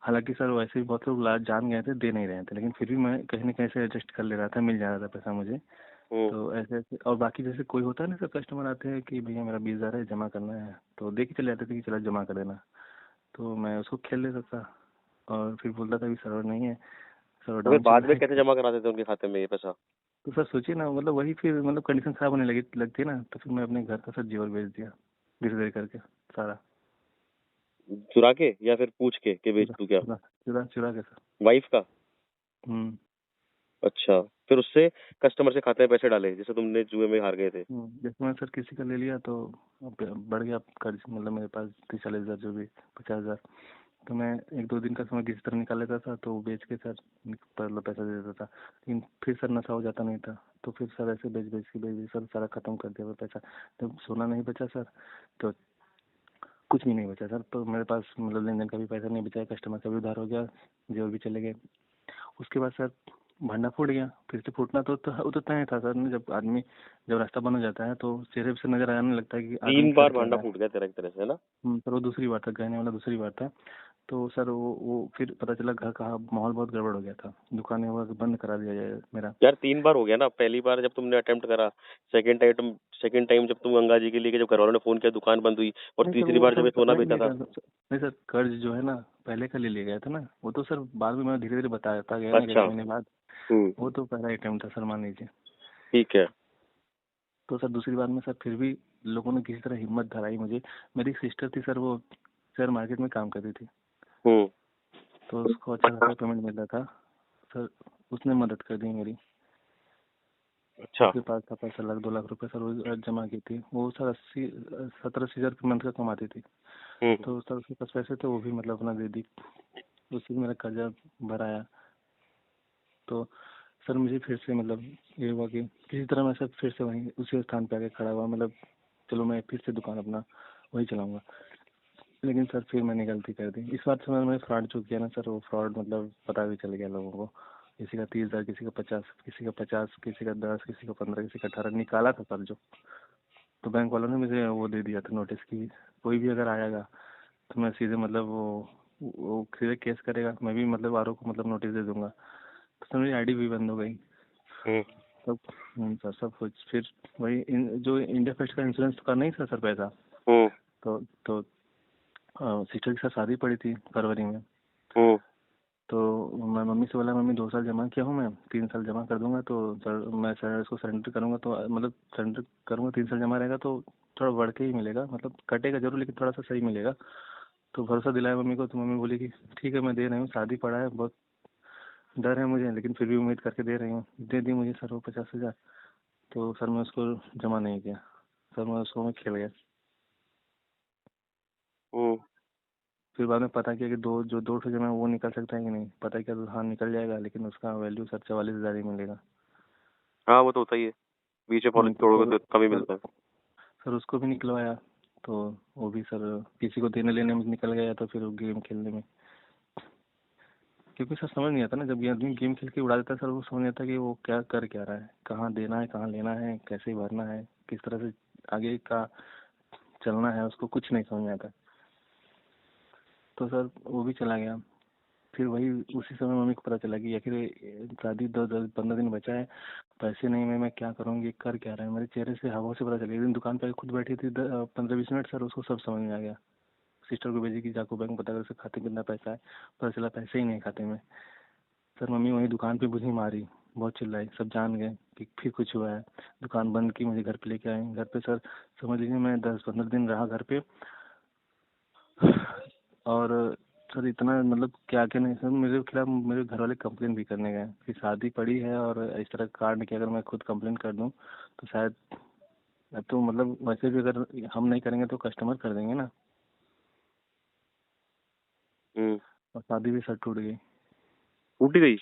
हालांकि सर वैसे भी बहुत लोग जान गए थे, दे नहीं रहे थे, लेकिन फिर भी मैं कहीं ना कहीं से एडजस्ट कर ले रहा था, मिल जा रहा था पैसा मुझे। हम्म। तो ऐसे ऐसे और बाकी जैसे कोई होता है ना सर, कस्टमर आते हैं कि भैया मेरा 20,000 है जमा करना है, तो दे के चले जाते थे कि चलो जमा कर देना। तो मैं उसको खेल लेता था, और फिर बोलता था कि सर्वर नहीं है, सर्वर तो फिर डाउन चल बाद रहा में है। कैसे जमा करा देते उनके खाते में ये पैसा? तो सर सोचिए ना, मतलब वही फिर मतलब कंडीशन खराब होने लगती है ना, तो फिर मैं अपने घर का सर जेवर बेच दिया धीरे धीरे करके सारा। चुरा के या फिर पूछ के कि बेच चुरा तू क्या? चुरा चुरा चुरा के सर। वाइफ का? हम्म। अच्छा। फिर उससे कस्टमर से खाते में पैसे डाले जैसे तुमने जुए में हार गए थे? जैसे मैं सर किसी का ले लिया तो अब बढ़ गया कर्ज, मतलब मेरे पास 30-40 हज़ार जो भी 50,000। तो मैं 1-2 दिन का समय किसी तरह निकाल लेता था, तो वो बेच के सर मतलब पैसा दे देता था। लेकिन फिर सर नशा हो जाता नहीं था, तो फिर सर ऐसे बेच सर सारा खत्म कर दिया वो पैसा। जब सोना नहीं बचा सर, तो कुछ भी नहीं बचा सर। तो मेरे पास मतलब लेन देन का भी पैसा नहीं बचा, कस्टमर का भी उधार हो गया, जो भी चले गए। उसके बाद सर भांडा फूट गया। फिर से फूटना तो उतना ही था सर ने, जब रास्ता बंद हो जाता है तो चेहरे से नजर आने लगता है कि आदमी तीन कर बार क्या भांडा रहा है। फूट गया तेरा एक तरह से, है ना? सर वो दूसरी बार था, कहने वाला दूसरी बार था। तो सर वो फिर पता चला घर का माहौल बहुत गड़बड़ हो गया था, दुकानें वगैरह बंद करा दिया जाए मेरा। यार 3 बार हो गया ना, पहली बार जब तुमने अटेम्प्ट करा, सेकंड टाइम जब तुम गंगा जी के लिए जब घर वालों ने फोन किया दुकान बंद हुई, और नहीं सर तीसरी वो बार जब सर ये सोना पता है बेचा नहीं था। था नहीं सर, कर्ज जो है ना पहले का ले लिया गया था ना, वो तो सर बाद में मैं धीरे धीरे बताता गया ना, एक अच्छा। आध महीने बाद। हम्म। वो तो पहला अटेम्प्ट था सर, मान लीजिए। ठीक है। तो सर दूसरी बार में सर फिर भी लोगों ने किसी तरह हिम्मत धराई मुझे। मेरी एक सिस्टर थी सर, वो शेयर मार्केट में काम करती थी, हम्म। तो उसको अच्छा खासा पेमेंट मिल रहा था सर, उसने मदद कर दी मेरी। अच्छा। उसके पास था पैसा 1-2 लाख रुपए सर, वो जमा की थी। वो सर 70-80 हज़ार मंथ का कमाती थी। हम्म। तो सर उसके पास पैसे थे, वो भी मतलब अपना दे दी, उससे भी मेरा कर्जा भराया। तो सर मुझे फिर से मतलब ये हुआ कि किसी तरह मैं सर फिर से वहीं उसी स्थान पे आके खड़ा हुआ, मतलब चलो मैं फिर से दुकान अपना वही चलाऊंगा। लेकिन सर फिर मैंने गलती कर दी इस बार से। मैंने फ्रॉड जो किया ना सर, वो फ्रॉड मतलब पता भी चल गया लोगों को। किसी का 30,000, किसी का 50, किसी का 50, किसी का 10, किसी का 15, किसी का 18 निकाला था सर जो। तो बैंक वालों ने मुझे वो दे दिया था नोटिस की कोई भी अगर आएगा तो मैं सीधे मतलब वो सीधे केस करेगा, मैं भी मतलब आरोप को मतलब नोटिस दे दूंगा। तो सर मेरी आईडी भी बंद हो गई। हम्म। सब सर सब कुछ फिर वही जो इंडिया फेस्ट का इंश्योरेंस का नहीं था सर पैसा। हम्म। तो सिस्टर की सर शादी पड़ी थी फरवरी में। हम्म। तो मैं मम्मी से बोला मम्मी 2 साल जमा किया हूँ मैं, 3 साल जमा कर दूंगा तो सर मैं सर इसको सरेंडर करूँगा तो मतलब सरेंडर करूँगा 3 साल जमा रहेगा तो थोड़ा बढ़ के ही मिलेगा, मतलब कटेगा जरूर लेकिन थोड़ा सा सही मिलेगा। तो भरोसा दिलाया मम्मी को, तो मम्मी बोली कि ठीक है मैं दे रही हूँ, शादी पड़ा है, बहुत डर है मुझे लेकिन फिर भी उम्मीद करके दे रही हूँ। दे दी मुझे सर वो 50,000। तो सर मैं उसको जमा नहीं किया, सर मैं उसको मैं खेल गया। हम्म। फिर बाद में पता किया कि जो 2 ठो जमा है वो निकल सकता है कि नहीं, पता किया तो हाँ निकल जाएगा लेकिन उसका वैल्यू सर 44,000 ही मिलेगा। हाँ वो तो होता ही है, बीच में पॉलिसी तो तोड़ोगे तो कम ही सर मिलता है। सर उसको भी निकलवाया तो वो भी सर किसी को देने लेने में निकल गया, तो फिर वो गेम खेलने में, क्योंकि सर समझ नहीं आता ना, जब ये आदमी गेम खेल के उड़ा देता है सर वो समझ नहीं आता कि वो क्या कर क्या रहा है, कहाँ देना है कहाँ लेना है कैसे भरना है किस तरह से आगे का चलना है, उसको कुछ नहीं समझ में आता। तो सर वो भी चला गया। फिर वही उसी समय मम्मी को पता चला कि आखिर शादी 10-15 दिन बचा है, पैसे नहीं, मैं क्या करूँगी, कर क्या रहा है, मेरे चेहरे से हवा से पता चला। एक दिन दुकान पर खुद बैठी थी 15-20 मिनट, सर उसको सब समझ में आ गया। सिस्टर को भेजी कि जाको बैंक पता कर उसके खाते में कितना पैसा है, पता चला पैसे ही नहीं खाते में। सर मम्मी वहीं दुकान पे बुझी मारी, बहुत चिल्लाई, सब जान गए कि फिर कुछ हुआ है। दुकान बंद की, मुझे घर पे लेके आए। घर पे सर समझ लीजिए मैं 10-15 दिन रहा घर पे। और सर इतना मतलब क्या क्या नहीं, सर मेरे खिलाफ मेरे घर वाले कंप्लेन भी करने गए कि शादी पड़ी है और इस तरह कार्ड की अगर मैं खुद कंप्लेन कर दूं तो शायद, तो मतलब वैसे भी अगर हम नहीं करेंगे तो कस्टमर कर देंगे ना। हम्म। और शादी भी सर टूट गई। टूटी गई?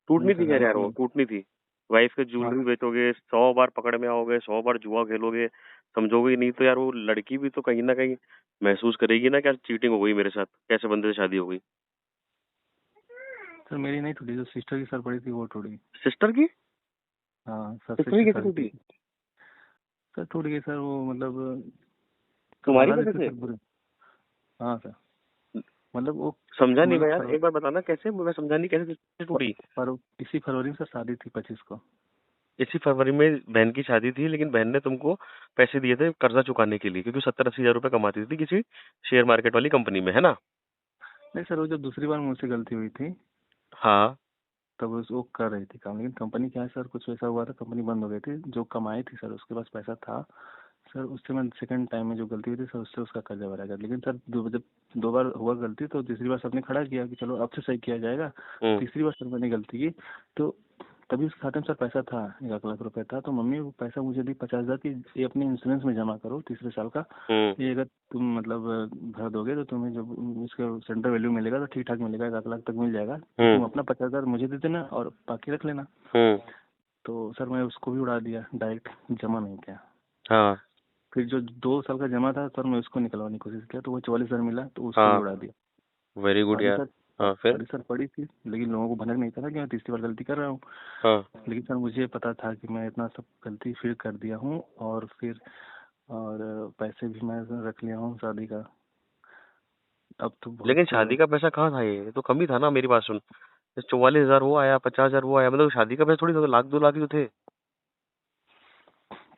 टूटनी सर थी खैर शादी यार, वो टूट टूटनी थी। वाइफ के हाँ ज्वेलरी बेचोगे, 100 बार पकड़ में आओगे, 100 बार जुआ खेलोगे, समझोगे ही नहीं तो यार वो लड़की भी तो कहीं ना कहीं महसूस करेगी ना, क्या चीटिंग हो गई मेरे साथ, कैसे बंदे से शादी हो गई। सर मेरी नहीं टूटी, जो सिस्टर की सर पड़ी थी वो टूट गई। सिस्टर की? हाँ सर सिस्टर की सिस्टर कैसे शादी की टूटी? थी। सर टूट गई सर, वो मतलब तो तुम्हारी हालात वजह इतने से? सर बुरे। हाँ सर, मतलब वो समझा नहीं मैं मतलब यार, एक बार बताना कैसे, मैं समझा नहीं कैसे टूटी। इसी फरवरी में सर शादी थी 25 को। इसी फरवरी में बहन की शादी थी, लेकिन बहन ने तुमको पैसे दिए थे कर्जा चुकाने के लिए, क्योंकि 70-80 हजार रुपए कमाती थी किसी शेयर मार्केट वाली कंपनी में, है ना? नहीं सर, वो जब दूसरी बार मुझसे गलती हुई थी हाँ। तब वो कर रही थी काम, लेकिन कंपनी क्या है सर, कुछ ऐसा हुआ था कंपनी बंद हो गई थी। जो कमाई थी सर उसके पास पैसा था सर, उससे मैं सेकंड टाइम में जो गलती हुई थी सर उससे उसका कर्जा भरा गया। लेकिन सर जब 2 बार हुआ गलती तो तीसरी बार सबने खड़ा किया कि चलो अब से सही किया जाएगा। हम्म। तीसरी बार सर मैंने गलती की तो तभी उस खाते में सर पैसा था, 1 लाख रुपए था। तो मम्मी वो पैसा मुझे दी 50,000 की, ये अपने इंश्योरेंस में जमा करो तीसरे साल का, हम्म। ये अगर तुम मतलब भर दोगे तो तुम्हें जब इसका सेंटर वैल्यू मिलेगा तो ठीक ठाक मिलेगा, 1 लाख तक मिल जाएगा, तो हम्म। तुम अपना 50,000 मुझे दे देना और बाकी रख लेना। हम्म। तो सर मैं उसको भी उड़ा दिया, डायरेक्ट जमा नहीं किया। हाँ। फिर जो 2 साल का जमा था सर मैं उसको निकलवाने की कोशिश किया तो वो 44,000 मिला तो उसको भी हाँ। उड़ा दिया। वेरी गुड शादी यार। सर हाँ फिर? शादी सर पड़ी थी, लेकिन लोगों को भनक नहीं था ना कि मैं तीसरी बार गलती कर रहा हूँ। हाँ। लेकिन सर मुझे पता था कि मैं इतना सब गलती फिर कर दिया हूँ, और फिर और पैसे भी मैं रख लिया हूँ शादी का। अब तो लेकिन बहुत शादी का पैसा कहाँ था, ये तो कम ही था ना, मेरी बात सुन। 44 हजार वो आया, 50 हजार वो आया, मतलब शादी का पैसा थोड़ी था, 1 लाख 2 लाख ही तो थे।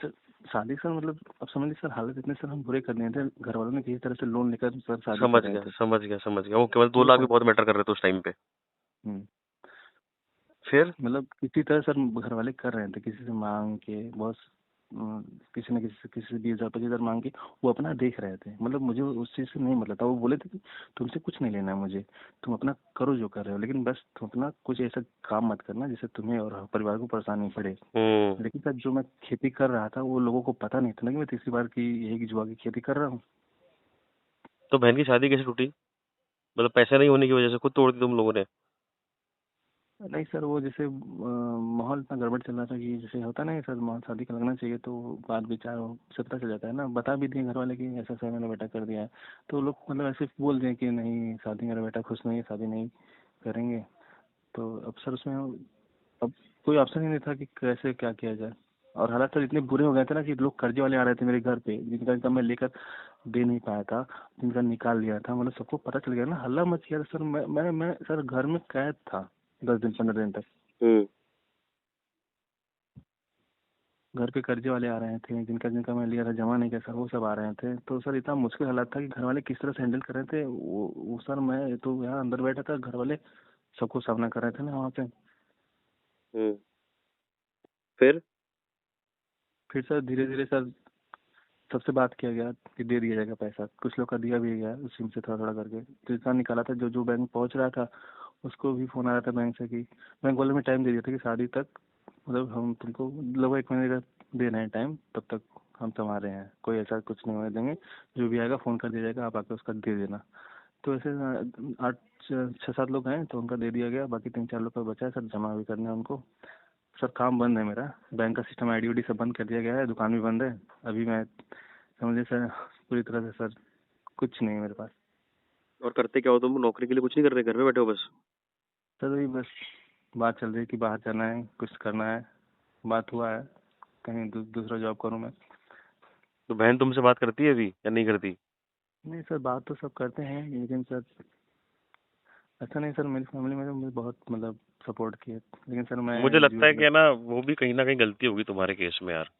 सर शादी सर मतलब अब समझ लीजिए सर, हालत इतने सर हम बुरे कर दिए थे, घर वालों ने किसी तरह से लोन लेकर सर शादी समझ कराए गया थे। समझ गया समझ गया, वो केवल दो कोई लाख भी फायदा। बहुत मैटर कर रहे थे उस टाइम पे। हम्म, फिर? मतलब किसी तरह सर घर वाले कर रहे थे, किसी से मांग के बहुत किसी न किसी से 20,000 25,000 मांग के वो अपना देख रहे थे। मतलब मुझे उस चीज़ से नहीं मतलब था, वो बोले थे कि तुमसे कुछ नहीं लेना है मुझे, तुम अपना करो जो कर रहे हो, लेकिन बस तुम अपना कुछ ऐसा काम मत करना जिससे तुम्हें और परिवार को परेशानी पड़े। हम्म। लेकिन सर जो मैं खेती कर रहा था वो लोगों को पता नहीं था ना कि मैं तीसरी बार की यही जुआ की खेती कर रहा हूँ। तो बहन की शादी कैसे टूटी? मतलब पैसे नहीं होने की वजह से खुद तोड़ दी तुम लोगों ने? नहीं सर, वो जैसे माहौल इतना गड़बड़ चल रहा था कि जैसे होता नहीं सर, माहौल शादी का लगना चाहिए तो बात विचार से पता चल जाता है ना। बता भी दिए घर वाले कि ऐसा ऐसा मेरा बेटा कर दिया है, तो लोग मतलब ऐसे बोल दिए कि नहीं शादी, मेरा बेटा खुश नहीं है, शादी नहीं करेंगे। तो अब सर उसमें अब कोई ऑप्शन ही नहीं था कि कैसे क्या किया जाए। और हालात सर इतने बुरे हो गए थे ना कि लोग कर्जे वाले आ रहे थे मेरे घर पे, जिनका इनकम मैं लेकर दे नहीं पाया था, जिनका निकाल लिया था, मतलब सबको पता चल गया ना, हल्ला मच गया था सर। मैं सर घर में कैद था 10 दिन 15 दिन तक। हम्म। घर पे कर्जे वाले आ रहे थे, जिनका जिनका मैं लिया था जमा नहीं किया सर, वो सब आ रहे थे। तो सर इतना मुश्किल हालात था कि घर वाले किस तरह से हैंडल कर रहे थे वो सर, मैं तो यहाँ अंदर बैठा था, घर वाले सबको सामना कर रहे थे ना वहाँ पे। हम्म। फिर फिर सर धीरे धीरे सर सबसे बात किया गया कि दे दिया जाएगा पैसा, कुछ लोग का दिया भी गया उसी में से थोड़ा थोड़ा करके। तो इतना निकाला था, जो जो बैंक पहुंच रहा था उसको भी फोन आ रहा था बैंक से कि बैंक वाले में टाइम दे दिया था कि शादी तक, मतलब हम तुमको लगभग 1 महीने का दे रहे हैं टाइम, तब तक हम संभाल रहे हैं, कोई ऐसा कुछ नहीं होने देंगे, जो भी आएगा फोन कर दिया जाएगा, आप आके उसका दे देना। तो ऐसे 6-7 लोग हैं तो उनका दे दिया गया, बाकी 3-4 लोग का बचा है सर, जमा भी करना है उनको। सर काम बंद है मेरा, बैंक का सिस्टम आईडी उडी सब बंद कर दिया गया है, दुकान भी बंद है। अभी मैं समझिए सर पूरी तरह से सर कुछ नहीं है मेरे पास। और करते क्या हो तुम? नौकरी के लिए कुछ नहीं कर रहे, घर पे बैठे हो बस? सर वही बस बात चल रही है कि बाहर जाना है, कुछ करना है, बात हुआ है कहीं दूसरा जॉब करूँ मैं। तो बहन तुमसे बात करती है अभी या नहीं करती? नहीं सर बात तो सब करते हैं, लेकिन सर ऐसा नहीं सर, मेरी फैमिली में तो मुझे बहुत मतलब सपोर्ट किया, लेकिन सर मैं मुझे लगता है जुए। कि है ना, वो भी कहीं ना कहीं गलती होगी तुम्हारे केस में यार।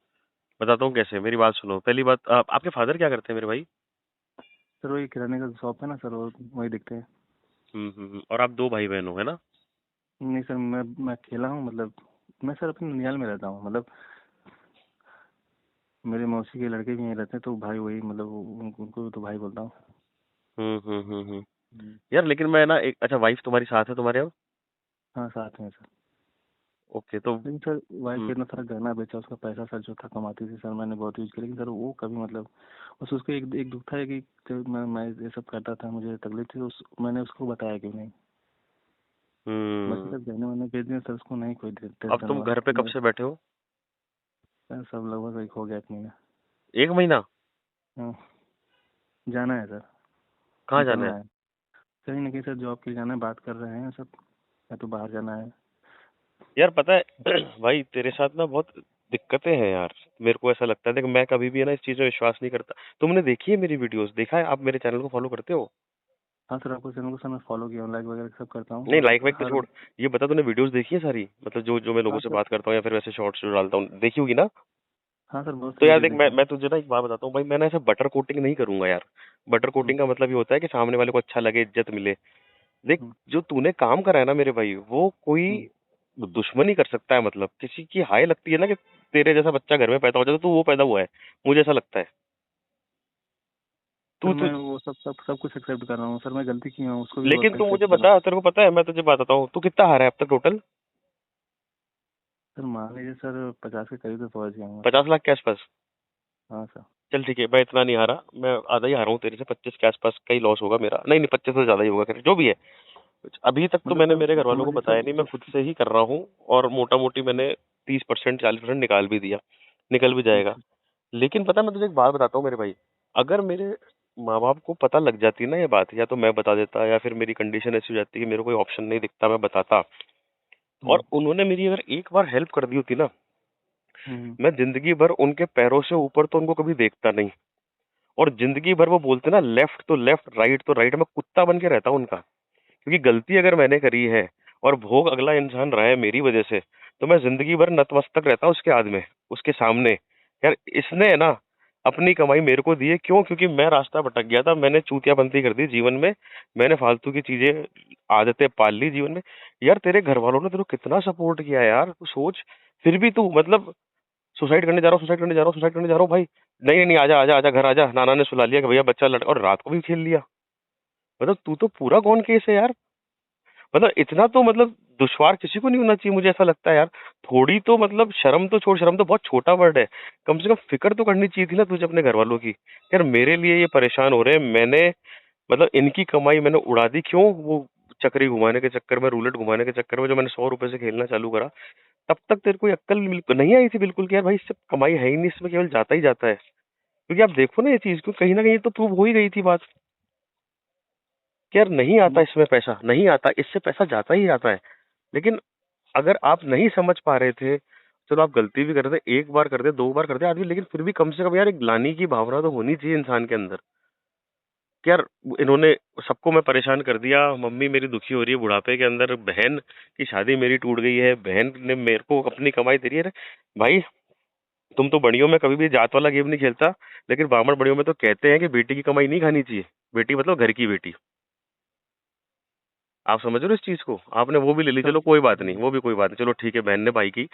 बताता हूँ कैसे, मेरी बात सुनो। पहली बात, आपके फादर क्या करते हैं मेरे भाई? सर वही किराने का शॉप है ना सर, वो वही दिखते हैं। और आप दो भाई बहन हो, है ना? नहीं सर मैं अकेला हूँ, मतलब मैं सर अपने ननिहाल में रहता हूँ, मतलब मेरे मौसी के लड़के भी यहीं रहते हैं, तो भाई वही मतलब उनको भी तो भाई बोलता हूँ। हम्म। हम्म। यार लेकिन मैं ना एक, अच्छा वाइफ तुम्हारी साथ है तुम्हारे अब? हाँ साथ में सर। ओके तो लेकिन सर वाइफ इतना सारा गहना बेचा, उसका पैसा सर जो था कमाती थी सर, मैंने बहुत यूज किया, लेकिन सर वो कभी मतलब बस उसको एक एक दुख था कि जब मैं ये सब करता था, मुझे तकलीफ थी, मैंने उसको बताया क्यों नहीं। बाकी हम्म सब गहने वहने बेच दिए सर, उसको नहीं कोई अब टेंशन तुम हुआ घर पे कब मैं। से बैठे हो? सर सब लगभग एक हो गया 1 महीना। 1 महीना? हाँ, जाना है सर, कहाँ जाना निकलना है? है, कहीं ना कहीं सर जॉब के लिए जाना है, बात कर रहे हैं सब, या तो बाहर जाना है। यार पता है भाई तेरे साथ ना बहुत दिक्कतें हैं यार। मेरे को ऐसा लगता है, देख मैं कभी भी है ना इस चीज में विश्वास नहीं करता। तुमने देखी है मेरी वीडियोस? देखा है? आप मेरे चैनल को फॉलो करते हो? हाँ सर आपको चैनल को सर मैं फॉलो किया हूँ, लाइक वगैरह सब करता हूँ, नहीं, और लाइक वाइक तो हर। छोड़। ये बता, तूने वीडियोस देखी है सारी? मतलब जो जो मैं लोगों हाँ से सर। बात करता हूँ या फिर वैसे शॉर्ट्स जो डालता हूँ, देखी होगी ना? हाँ सर बहुत तो सी यार वीडियो देख, देखी मैं है। मैं तुझे ना एक बात बताता हूँ भाई, मैं ना ऐसा बटर कोटिंग नहीं करूंगा यार। बटर हम्म। कोटिंग का मतलब ये होता है कि सामने वाले को अच्छा लगे, इज्जत मिले। देख, हम्म। जो तूने काम करा है ना मेरे भाई, वो कोई हम्म। दुश्मनी कर सकता है? मतलब किसी की हाय लगती है ना कि तेरे जैसा बच्चा घर में पैदा हो जाता, तो वो पैदा हुआ है, मुझे ऐसा लगता है। सर तू तू मैं वो सब कुछ एक्सेप्ट कर रहा हूँ सर, मैं गलती की हूँ उसको भी लेकिन बहुत तू मुझे एक्सेप्ट कर रहा हूँ। बता, तेरे को पता है, मैं तुझे बताता हूँ, तू कितना हारा है अब तक टोटल? सर मान लीजिए सर 50 के करीब तो पहुँच गया हूँ सर। 50 लाख के आसपास? हाँ सर। चल ठीक है, मैं इतना नहीं हारा, मैं आधा ही हारा हूँ तेरे से। 25 के आसपास का ही लॉस होगा मेरा। नहीं नहीं, 25 से ज्यादा ही होगा, खैर जो भी है। अभी तक तो मतलब मैंने मेरे घर सर वालों को समझिए बताया नहीं, मैं सर। खुद से ही कर रहा हूँ। और मोटा मोटी मैंने 30% 40% निकाल भी दिया, निकल भी जाएगा। अच्छा। लेकिन पता है, मैं तुझे एक बात बताता हूँ मेरे भाई, अगर मेरे माँ बाप को पता लग जाती ना ये बात, या तो मैं बता देता, या फिर मेरी कंडीशन ऐसी हो जाती कि मेरे कोई ऑप्शन नहीं दिखता, मैं बताता, और हम्म। उन्होंने मेरी अगर एक बार हेल्प कर दी होती ना, हम्म। मैं जिंदगी भर उनके पैरों से ऊपर तो उनको कभी देखता नहीं। और जिंदगी भर वो बोलते ना, लेफ्ट तो लेफ्ट, राइट तो राइट, मैं कुत्ता बन के रहता हूँ उनका। क्योंकि गलती अगर मैंने करी है और भोग अगला इंसान रहा है मेरी वजह से, तो मैं जिंदगी भर नतमस्तक रहता हूँ उसके आदमी, उसके सामने। यार इसने है ना अपनी कमाई मेरे को दी है, क्यों? क्योंकि मैं रास्ता भटक गया था, मैंने चूतियाबंदी कर दी जीवन में, मैंने फालतू की चीजें आदतें पाल ली जीवन में। यार तेरे घर वालों ने तेरे को कितना सपोर्ट किया है यार, तू सोच। फिर भी तू मतलब सुसाइड करने जा रहा हूँ, सुसाइड करने जा रहा हूँ, सुसाइड करने जा रहा हूँ भाई। नहीं नहीं नहीं, आजा आजा आजा, घर आजा, नाना ने सुला लिया कि भैया बच्चा लड़, और रात को भी खेल लिया। मतलब तू तो पूरा गॉन केस है यार। मतलब इतना तो मतलब दुश्वार किसी को नहीं होना चाहिए, मुझे ऐसा लगता है यार। थोड़ी तो मतलब शर्म तो छोड़, शर्म तो बहुत छोटा वर्ड है। कम से कम फिक्र तो करनी चाहिए थी ना तुझे अपने घर वालों की। यार मेरे लिए ये परेशान हो रहे हैं, मैंने मतलब इनकी कमाई मैंने उड़ा दी, क्यों? वो चक्री घुमाने के चक्कर में, रूलेट घुमाने के चक्कर में, जो मैंने 100 रुपए से खेलना चालू करा, तब तक तेरे को ये अक्ल नहीं आई थी बिल्कुल कि यार भाई इससे कमाई है ही नहीं, इसमें केवल जाता ही जाता है। क्योंकि आप देखो ना ये चीज, क्यों कहीं ना कहीं तो प्रूव हो ही गई थी बात कि यार नहीं आता हम्म। इसमें पैसा, नहीं आता, इससे पैसा जाता ही जाता है। लेकिन अगर आप नहीं समझ पा रहे थे, चलो आप गलती भी कर रहे थे, एक बार कर दे, दो बार कर दे आदमी, लेकिन फिर भी कम से कम यार एक ग्लानि की भावना तो होनी चाहिए इंसान के अंदर कि यार इन्होंने सबको मैं परेशान कर दिया, मम्मी मेरी दुखी हो रही है बुढ़ापे के अंदर, बहन की शादी मेरी टूट गई है, बहन ने मेरे को अपनी कमाई दे रही है। अरे भाई तुम तो बड़ियों में कभी भी जात वाला गेम नहीं खेलता, लेकिन ब्राह्मण बड़ियों में तो कहते हैं कि बेटी की कमाई नहीं खानी चाहिए। बेटी मतलब घर की बेटी। आप समझ रहे हो इस चीज को? आपने वो भी ले ली, सर। चलो कोई बात नहीं, वो भी कोई बात नहीं, चलो ठीक है, बहन ने भाई की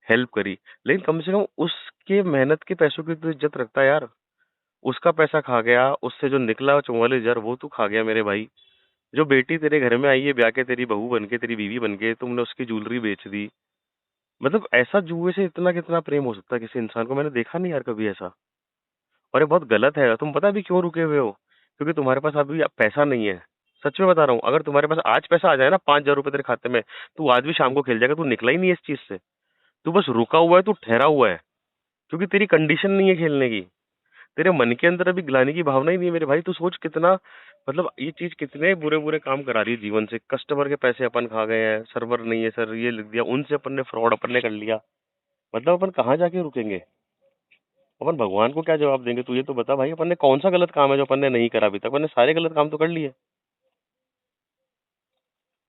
हेल्प करी, लेकिन कम से कम उसके मेहनत के पैसों की तो इज्जत रखता है यार। उसका पैसा खा गया, उससे जो निकला 44,000 वो तू खा गया मेरे भाई। जो बेटी तेरे घर में आई है ब्याह के, तेरी बहू बन के, तेरी बीवी बन के, तुमने उसकी ज्वेलरी बेच दी। मतलब ऐसा जुए से इतना कितना प्रेम हो सकता है किसी इंसान को? मैंने देखा नहीं यार कभी ऐसा। और ये बहुत गलत है। तुम पता है अभी क्यों रुके हुए हो? क्योंकि तुम्हारे पास अभी पैसा नहीं है। सच में बता रहा हूँ, अगर तुम्हारे पास आज पैसा आ जाए ना, 5,000 रुपए तेरे खाते में, तू आज भी शाम को खेल जाएगा। तू निकला ही नहीं है इस चीज से। तू बस रुका हुआ है, तू ठहरा हुआ है, क्योंकि तेरी कंडीशन नहीं है खेलने की। तेरे मन के अंदर अभी गिलाने की भावना ही नहीं है मेरे भाई। तू सोच कितना, मतलब ये चीज कितने बुरे बुरे काम करा रही है जीवन से। कस्टमर के पैसे अपन खा गए हैं, सर्वर नहीं है सर ये लिख दिया, उनसे अपन ने फ्रॉड अपन ने कर लिया। मतलब अपन कहाँ जाके रुकेंगे? अपन भगवान को क्या जवाब देंगे? तू ये तो बता भाई, अपन ने कौन सा गलत काम है जो अपन ने नहीं करा अभी तक? अपन ने सारे गलत काम तो कर लिए।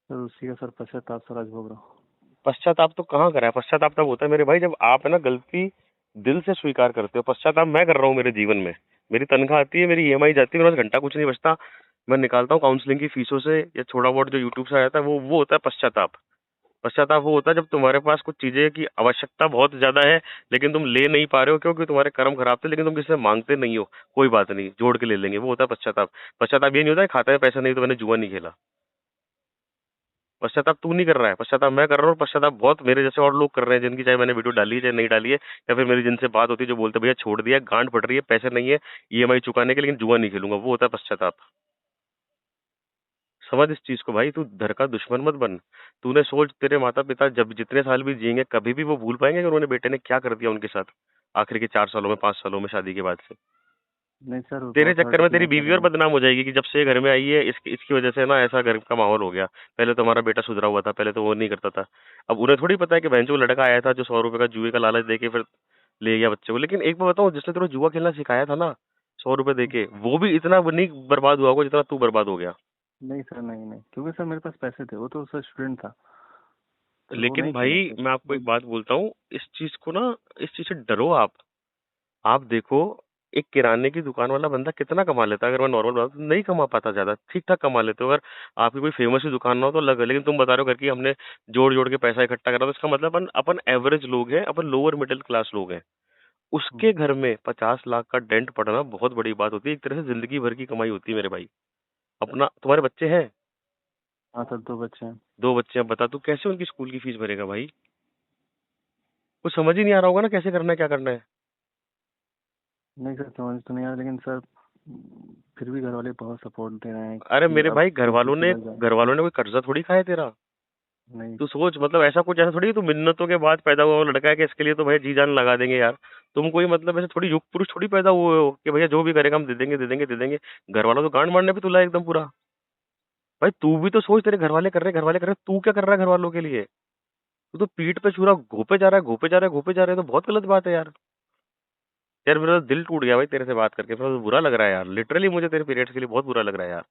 सर उसी का सर पश्चाताप सर आज भोग रहा हूँ। पश्चाताप तो कहाँ करा है? पश्चाताप तब होता है मेरे भाई जब आप है ना गलती दिल से स्वीकार करते हो। पश्चाताप मैं कर रहा हूँ मेरे जीवन में। मेरी तनख्वाह आती है, मेरी ईएमआई जाती है, मेरे पास घंटा कुछ नहीं बचता, मैं निकालता हूँ काउंसलिंग की फीसों से, या थोड़ा बहुत जो यूट्यूब से आ जाता है, वो होता है पश्चाताप। पश्चाताप वो होता है जब तुम्हारे पास कुछ चीजें की आवश्यकता बहुत ज्यादा है, लेकिन तुम ले नहीं पा रहे हो क्योंकि तुम्हारे कर्म खराब थे, लेकिन तुम किसी से मांगते नहीं हो। कोई बात नहीं, जोड़ के ले लेंगे, वो होता है पश्चाताप। पश्चाताप ये नहीं होता है खाता है पैसा नहीं तो मैंने जुआ नहीं खेला। पश्चाताप तू नहीं कर रहा है, पश्चाताप मैं कर रहा हूँ। और पश्चाताप बहुत मेरे जैसे और लोग कर रहे हैं, जिनकी चाहे मैंने वीडियो डाली है चाहे नहीं डाली है, या फिर मेरी जिनसे बात होती है जो बोलते हैं भैया छोड़ दिया, गांड पड़ रही है, पैसे नहीं है ईएमआई चुकाने के, लेकिन जुआ नहीं खेलूंगा, वो होता है पश्चाताप। समझ इस चीज को भाई, तू धर का दुश्मन मत बन। तूने सोच, तेरे माता पिता जब जितने साल भी जिएंगे, कभी भी वो भूल पाएंगे कि उन्होंने बेटे ने क्या कर दिया उनके साथ आखिर के 4 सालों में, 5 सालों में शादी के बाद से? नहीं सर तेरे बहुत चक्कर हर्ट में फील तेरी होता है बीवी और मेरे को। बदनाम हो जाएगी कि जब से ये घर में आई है, इसकी इसकी वजह से ना ऐसा घर का माहौल हो गया। पहले तो हमारा बेटा सुधरा हुआ था, पहले तो वो नहीं करता था। अब उन्हें थोड़ी पता है कि बहन जो लड़का आया था जो 100 रुपए का जुए का लालच देके फिर ले गया बच्चे को। लेकिन एक बात बताऊं, जिसने तेरे को जुआ खेलना सिखाया था ना 100 रुपए देके, वो भी इतना नहीं बर्बाद हुआ होगा जितना तू बर्बाद हो गया। नहीं सर, नहीं नहीं, क्योंकि सर मेरे पास पैसे थे, वो तो सर स्टूडेंट था, तो वो लेकिन नहीं खेला भाई फिर मैं आपको वो। एक बात बोलता हूँ, इस चीज को ना, इस चीज से डरो आप। आप देखो, एक किराने की दुकान वाला बंदा कितना कमा लेता है? अगर मैं नॉर्मल बात, नहीं कमा पाता ज्यादा, ठीक ठाक कमा लेते हो। अगर आपकी कोई फेमस ही दुकान ना हो तो अलग है, लेकिन तुम बता रहे हो करके हमने जोड़ जोड़ के पैसा इकट्ठा करा, तो इसका मतलब अपन अपन एवरेज लोग हैं, अपन लोअर मिडिल क्लास लोग हैं। उसके घर में 50 लाख का डेंट पड़ना बहुत बड़ी बात होती है, एक तरह से जिंदगी भर की कमाई होती है मेरे भाई। अपना तुम्हारे बच्चे हैं? हाँ सर, 2 बच्चे हैं। 2 बच्चे हैं, बता तू कैसे उनकी स्कूल की फीस भरेगा भाई? कुछ समझ ही नहीं आ रहा होगा ना कैसे करना है क्या करना है। नहीं सर, समझ तो नहीं आया, लेकिन सर फिर भी घर वाले बहुत सपोर्ट दे रहे हैं अरे कि मेरे अब भाई, घर तू वालों ने सुधर जा। घर वालों ने कोई कर्जा थोड़ी खाया तेरा। नहीं। तू सोच, मतलब ऐसा कुछ ऐसा थोड़ी है, तू मिन्नतों के बाद पैदा हुआ लड़का है कि इसके लिए तो भाई जी जान लगा देंगे यार। तुम कोई मतलब ऐसे थोड़ी युग पुरुष थोड़ी पैदा हुए हो कि भैया जो भी करेगा हम दे देंगे दे देंगे दे देंगे। घर वाला तो गांड मारने पे तुला है एकदम पूरा। भाई तू भी तो सोच, तेरे घर वाले कर रहे, तू क्या कर रहा है घर वालों के लिए? तू तो पीठ पे छुरा घोपे जा रहा है, घोपे जा रहा है, घोपे जा रहा है, तो बहुत गलत बात है यार। यार मेरा तो दिल टूट गया भाई तेरे से बात करके, मेरा तो बुरा लग रहा है यार, लिटरली मुझे तेरे पीरियड्स के लिए बहुत बुरा लग रहा है यार।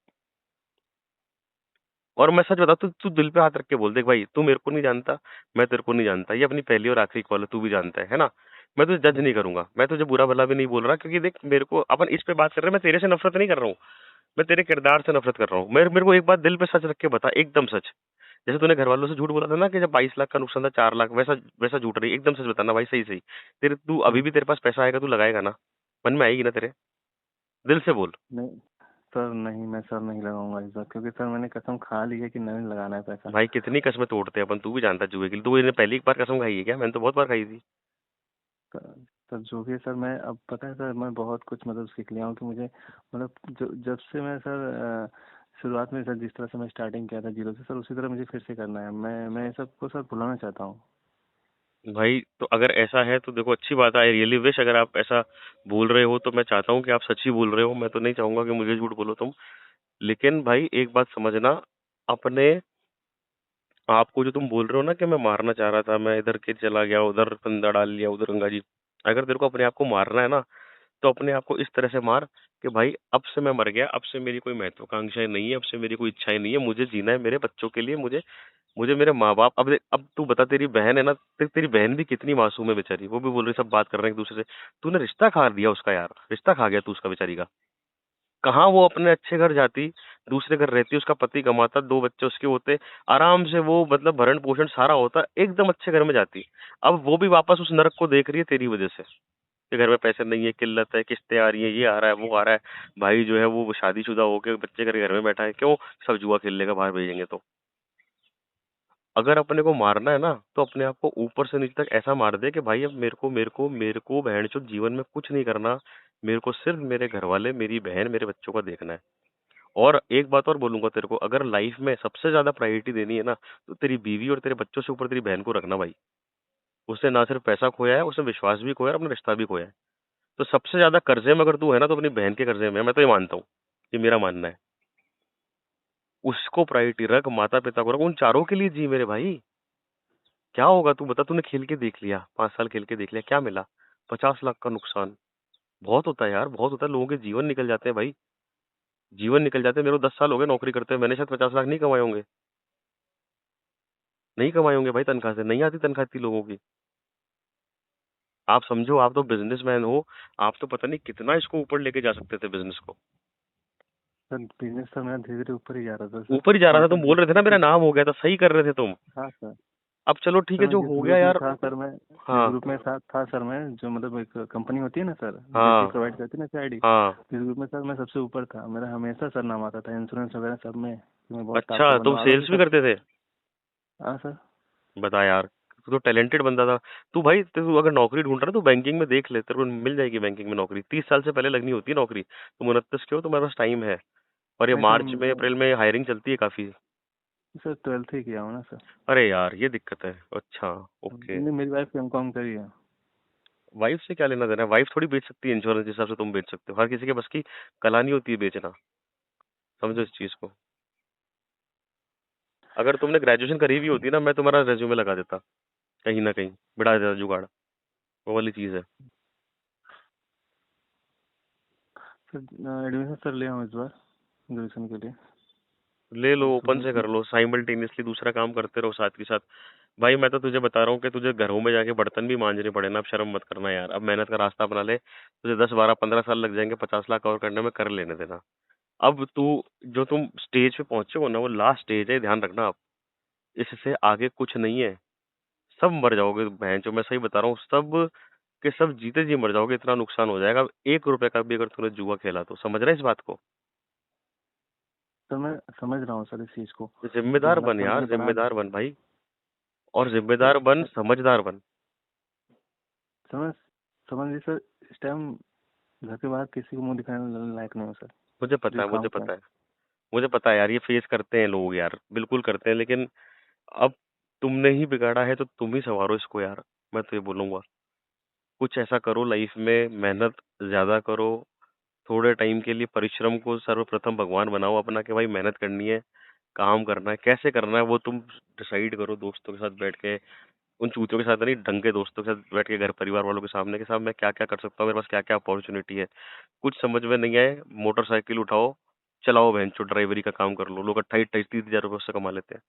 और मैं सच बता, तू तू दिल पे हाथ रख के बोल, देख भाई तू मेरे को नहीं जानता, मैं तेरे को नहीं जानता, ये अपनी पहली और आखिरी कॉल है, तू भी जानता है ना? मैं तुझे जज नहीं करूंगा, मैं तुझे बुरा भला भी नहीं बोल रहा, क्योंकि देख मेरे को अपन इस पे बात कर रहे हैं, मैं तेरे से नफरत नहीं कर रहा हूँ, मैं तेरे किरदार से नफरत कर रहा हूँ। मेरे मेरे को एक बात दिल पे सच रख के बता, एकदम सच। जैसे तूने घर वालों से झूठ बोला था ना कि जब 22 लाख का नुकसान था 4 लाख, वैसा वैसा झूठ रही, एकदम सच बताना भाई, सही सही। तेरे तू अभी सर भी तेरे पास पैसा आएगा, तू लगाएगा ना? मन में आएगी ना तेरे? दिल से बोल। नहीं। सर नहीं, मैं सर नहीं लगाऊंगा इस बार, क्योंकि सर मैंने कसम खा ली है कि नहीं लगाना है पैसा। भाई कितनी कसमें तोड़ते हैं अपन, तू भी जानता है जुए के लिए। तू इन्हें पहली बार कसम खाई है क्या? मैंने तो बहुत बार खाई थी। सर सर, जो भी है सर, मैं अब पता है सर, मैं बहुत कुछ मतलब सीख लिया हूँ कि मुझे मतलब जो जब से मैं सर शुरुआत में सर जिस तरह से मैं स्टार्टिंग किया था जीरो से, सर उसी तरह मुझे फिर से करना है। मैं सबको सर भुलाना चाहता हूँ। भाई तो अगर ऐसा है तो देखो, अच्छी बात है, आई रियली विश, अगर आप ऐसा बोल रहे हो तो मैं चाहता हूँ कि आप सच ही बोल रहे हो, मैं तो नहीं चाहूंगा कि मुझे झूठ बोलो तुम। लेकिन भाई एक बात समझना, अपने आपको जो तुम बोल रहे हो ना कि मैं मारना चाह रहा था, मैं इधर के चला गया, उधर फंदा डाल लिया, उधर गंगा जी, अगर तेरे को अपने आप को मारना है ना, तो अपने आप को इस तरह से मार कि भाई अब से मैं मर गया, अब से मेरी कोई महत्वाकांक्षाएं नहीं है, अब से मेरी कोई इच्छाएं नहीं है, मुझे जीना है मेरे बच्चों के लिए, मुझे मुझे मेरे माँ बाप, अब देख, अब तू बता, तेरी बहन है ना, तेरी बहन भी कितनी मासूम है बेचारी, वो भी बोल रही सब बात कर रहे हैं एक दूसरे से। तूने रिश्ता खा दिया उसका यार, रिश्ता खा गया तू उसका बेचारी का। कहाँ वो अपने अच्छे घर जाती, दूसरे घर रहती, उसका पति कमाता, 2 बच्चे उसके होते, आराम से वो मतलब भरण पोषण सारा होता, एकदम अच्छे घर में जाती। अब वो भी वापस उस नरक को देख रही है तेरी वजह से, कि घर में पैसे नहीं है, किल्लत है, किस्तें आ रही है, ये आ रहा है, वो आ रहा है। भाई जो है वो शादीशुदा होके बच्चे करके घर में बैठा है, क्यों? सब जुआ खेल लेगा, बाहर भेजेंगे तो। अगर अपने को मारना है ना, तो अपने आप को ऊपर से नीचे तक ऐसा मार दे कि भाई अब मेरे को बहनचोद जीवन में कुछ नहीं करना। मेरे को सिर्फ मेरे घर वाले, मेरी बहन, मेरे बच्चों का देखना है। और एक बात और बोलूंगा तेरे को, अगर लाइफ में सबसे ज्यादा प्रायोरिटी देनी है ना, तो तेरी बीवी और तेरे बच्चों से ऊपर तेरी बहन को रखना भाई। उसने ना सिर्फ पैसा खोया है, उसने विश्वास भी खोया है, अपना रिश्ता भी खोया है। तो सबसे ज्यादा कर्जे में अगर तू है ना, तो अपनी बहन के कर्जे में है, मैं तो ये मानता हूँ। ये मेरा मानना है। उसको प्रायोरिटी रख, माता पिता को रख, उन चारों के लिए जी मेरे भाई। क्या होगा तू बता, तूने खेल के देख लिया, 5 साल खेल के देख लिया, क्या मिला? 50 लाख का नुकसान। बहुत होता है यार, बहुत होता है, लोगों के जीवन निकल जाते हैं भाई। जीवन निकल जाते हैं। मेरे को 10 साल हो गए नौकरी करते हुए, मैंने शायद 50 लाख नहीं कमाए होंगे। नहीं कमाए होंगे भाई, तनख्वाह से नहीं आती तनख्वाह इतनी लोगों की। आप समझो, आप तो बिजनेसमैन हो, आप तो पता नहीं कितना इसको ऊपर लेके जा सकते थे बिजनेस को। सर बिजनेस तो मेरा धीरे धीरे ऊपर ही जा रहा था सर। ऊपर ही जा रहा हाँ था, सर तुम बोल रहे थे ना मेरा नाम हो गया था, सही कर रहे थे तुम। हाँ सर। अब चलो ठीक सर है, मैं जो जिस हो गया ग्रुप में यार। था सर, मैं जिस हाँ, ग्रुप में था सर, मैं जो मतलब एक कंपनी होती है ना सर, जेसी हाँ, प्रोवाइड करती है ना आईडी, हाँ। जिस ग्रुप में सर मैं सबसे ऊपर था। मेरा हमेशा सर नाम आता था इंश्योरेंस वगैरह सब में कि मैं बहुत टॉप का अच्छा, बंदा तुम हूँ। हालांकि सेल्स भी सर, करते थे? हाँ सर। बता यार, तू तो टैलेंटेड बंदा था। तू भाई, तू अगर नौकरी ढूंढ रहा है तो बैंकिंग में देख ले, तेरे को मिल जाएगी बैंकिंग में नौकरी। 30 साल से पहले लगनी होती है नौकरी। तुम 29 के हो, तुम्हारे पास टाइम है। और ये नहीं सर मार्च में, मैं अप्रैल में हायरिंग चलती है काफी। सर 12th ही किया हूँ ना सर। अरे यार, ये दिक्कत है। अच्छा, ओके। नहीं, मेरी वाइफ एमकॉम करी है। वाइफ से क्या लेना देना है? वाइफ थोड़ी बेच सकती है इंश्योरेंस, जिस हिसाब से तुम बेच सकते हो। हर किसी के बस की कला नहीं होती है बेचना। समझो इस चीज को। अगर तुमने ग्रेजुएशन करी भी होती ना, मैं तुम्हारा रेज्यूमे लगा देता कहीं ना कहीं, बिठा देता जुगाड़। वो वाली चीज है। सर एडमिशन सर लिया हूँ इस बार ग्रेजुएशन के लिए। ले लो, और ओपन से कर लो, साइमल्टेनियसली दूसरा काम करते रहो साथ के साथ। भाई मैं तो तुझे बता रहा हूँ कि तुझे घरों में जाके बर्तन भी मांजने पड़े ना, अब शर्म मत करना यार। अब मेहनत का रास्ता अपना ले, तुझे 10 12 15 साल लग जाएंगे 50 लाख और करने में, कर लेने देना। अब तू, जो तुम स्टेज पे पहुंचे हो ना, वो लास्ट स्टेज है, ध्यान रखना आप। इससे आगे कुछ नहीं है। सब मर जाओगे बहन जो, मैं सही बता रहा हूँ, सब के सब जीते जी मर जाओगे, इतना नुकसान हो जाएगा। 1 रुपए का भी अगर तूने जुआ खेला तो, समझ रहा है इस बात को? सर मैं समझ रहा हूँ सर इस चीज़ को कि जिम्मेदार हालात बन सर यार, मुझे बना। जिम्मेदार बन भाई। और सर जिम्मेदार बन, सर समझदार बन। समझ समझ लीजिए सर, इस टाइम घर के बाहर किसी को मुंह दिखाने लायक नहीं हूँ सर। मुझे पता जो है, मुझे काम का है पता है। मुझे पता है यार, ये फेस करते हैं लोग यार, बिल्कुल करते हैं, लेकिन अब तुमने ही बिगाड़ा है तो तुम ही संवारो इसको यार। मैं तो ये बोलूंगा, कुछ ऐसा करो लाइफ में, मेहनत ज्यादा करो। थोड़े टाइम के लिए परिश्रम को सर्वप्रथम भगवान बनाओ अपना, कि भाई मेहनत करनी है, काम करना है, कैसे करना है वो तुम डिसाइड करो दोस्तों के साथ बैठ के। उन चूतियों के साथ नहीं, ढंग के दोस्तों के साथ बैठ के, घर परिवार वालों के सामने, के साथ मैं क्या क्या कर सकता हूँ, मेरे पास क्या क्या अपॉर्चुनिटी है। कुछ समझ में नहीं आए, मोटरसाइकिल उठाओ, चलाओ बहनचोद, ड्राइवरी का काम कर लो। लोग 28 28 30 हजार रुपये उससे कमा लेते हैं।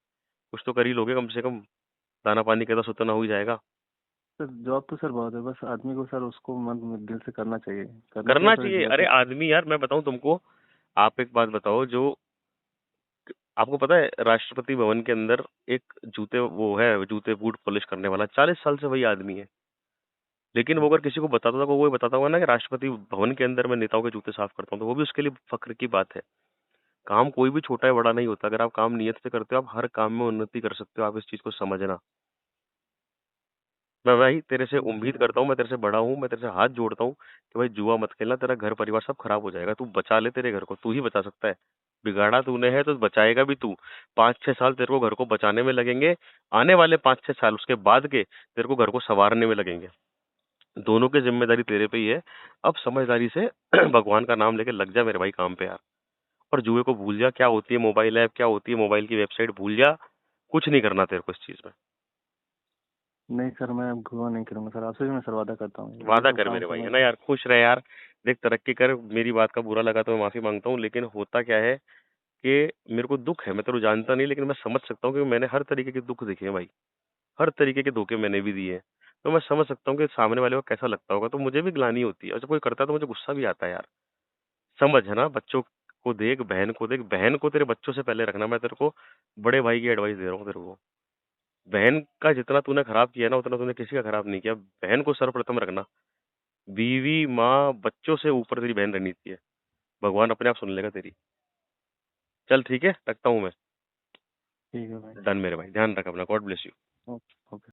कुछ तो कर ही लोगे कम से कम। दाना पानी का तो सुतना हो ही जाएगा। सर। जॉब तो सर बहुत है, बस आदमी को सर उसको मन में दिल से करना चाहिए करना सर इस चाहिए, जगह अरे पे। आदमी यार, मैं बताऊं तुमको। आप एक बात बताओ, जो आपको पता है राष्ट्रपति भवन के अंदर एक जूते, वो है जूते बूट पॉलिश करने वाला, 40 साल से वही आदमी है। लेकिन वो अगर किसी को बताता था, वो बताता होगा ना कि राष्ट्रपति भवन के अंदर मैं नेताओं के जूते साफ करता हूँ, तो वो भी उसके लिए फक्र की बात है। काम कोई भी छोटा है बड़ा नहीं होता, अगर आप काम नियत से करते हो, आप हर काम में उन्नति कर सकते हो। आप इस चीज को समझना। मैं भाई तेरे से उम्मीद करता हूँ, मैं तेरे से बड़ा हूँ, मैं तेरे से हाथ जोड़ता हूँ कि भाई जुआ मत खेलना, तेरा घर परिवार सब खराब हो जाएगा। तू बचा ले तेरे घर को, तू ही बचा सकता है। बिगाड़ा तूने है तो बचाएगा भी तू। 5 6 साल तेरे को घर को बचाने में लगेंगे, आने वाले 5 6 साल उसके बाद के तेरे को घर को संवारने में लगेंगे। दोनों की जिम्मेदारी तेरे पे ही है। अब समझदारी से भगवान का नाम लेके लग जा मेरे भाई काम पे यार। और जुए को भूल जा, क्या होती है मोबाइल ऐप, क्या होती है मोबाइल की वेबसाइट, भूल जा। कुछ नहीं करना तेरे को इस चीज में। नहीं सर, मैं अब घुमा नहीं करूँगा सर, आपसे भी मैं सर वादा करता हूँ ये वादा सब कर काम मेरे से भाई, मैं। है ना यार, खुश रहे यार। देख तरक्की कर, मेरी बात का बुरा लगा तो मैं माफी मांगता हूँ, लेकिन होता क्या है कि मेरे को दुख है, मैं तेरे को जानता नहीं, लेकिन मैं समझ सकता हूँ कि मैंने हर तरीके के दुख देखे हैं भाई, हर तरीके के धोखे मैंने भी दिए हैं। तो मैं समझ सकता हूँ कि सामने वाले को कैसा लगता होगा, तो मुझे भी ग्लानि होती है और जब कोई करता है तो मुझे गुस्सा भी आता है यार। समझ है ना, बच्चों को देख, बहन को तेरे बच्चों से पहले रखना। मैं तेरे को बड़े भाई की एडवाइस दे रहा हूँ तेरे को। बहन का जितना तूने खराब किया ना, उतना तूने किसी का खराब नहीं किया। बहन को सर्वप्रथम रखना। बीवी, माँ, बच्चों से ऊपर तेरी बहन रहनी चाहिए। भगवान अपने आप सुन लेगा तेरी। चल ठीक है, रखता हूँ मैं। ठीक है भाई। डन मेरे भाई, ध्यान रख अपना। God bless you. Okay. Okay.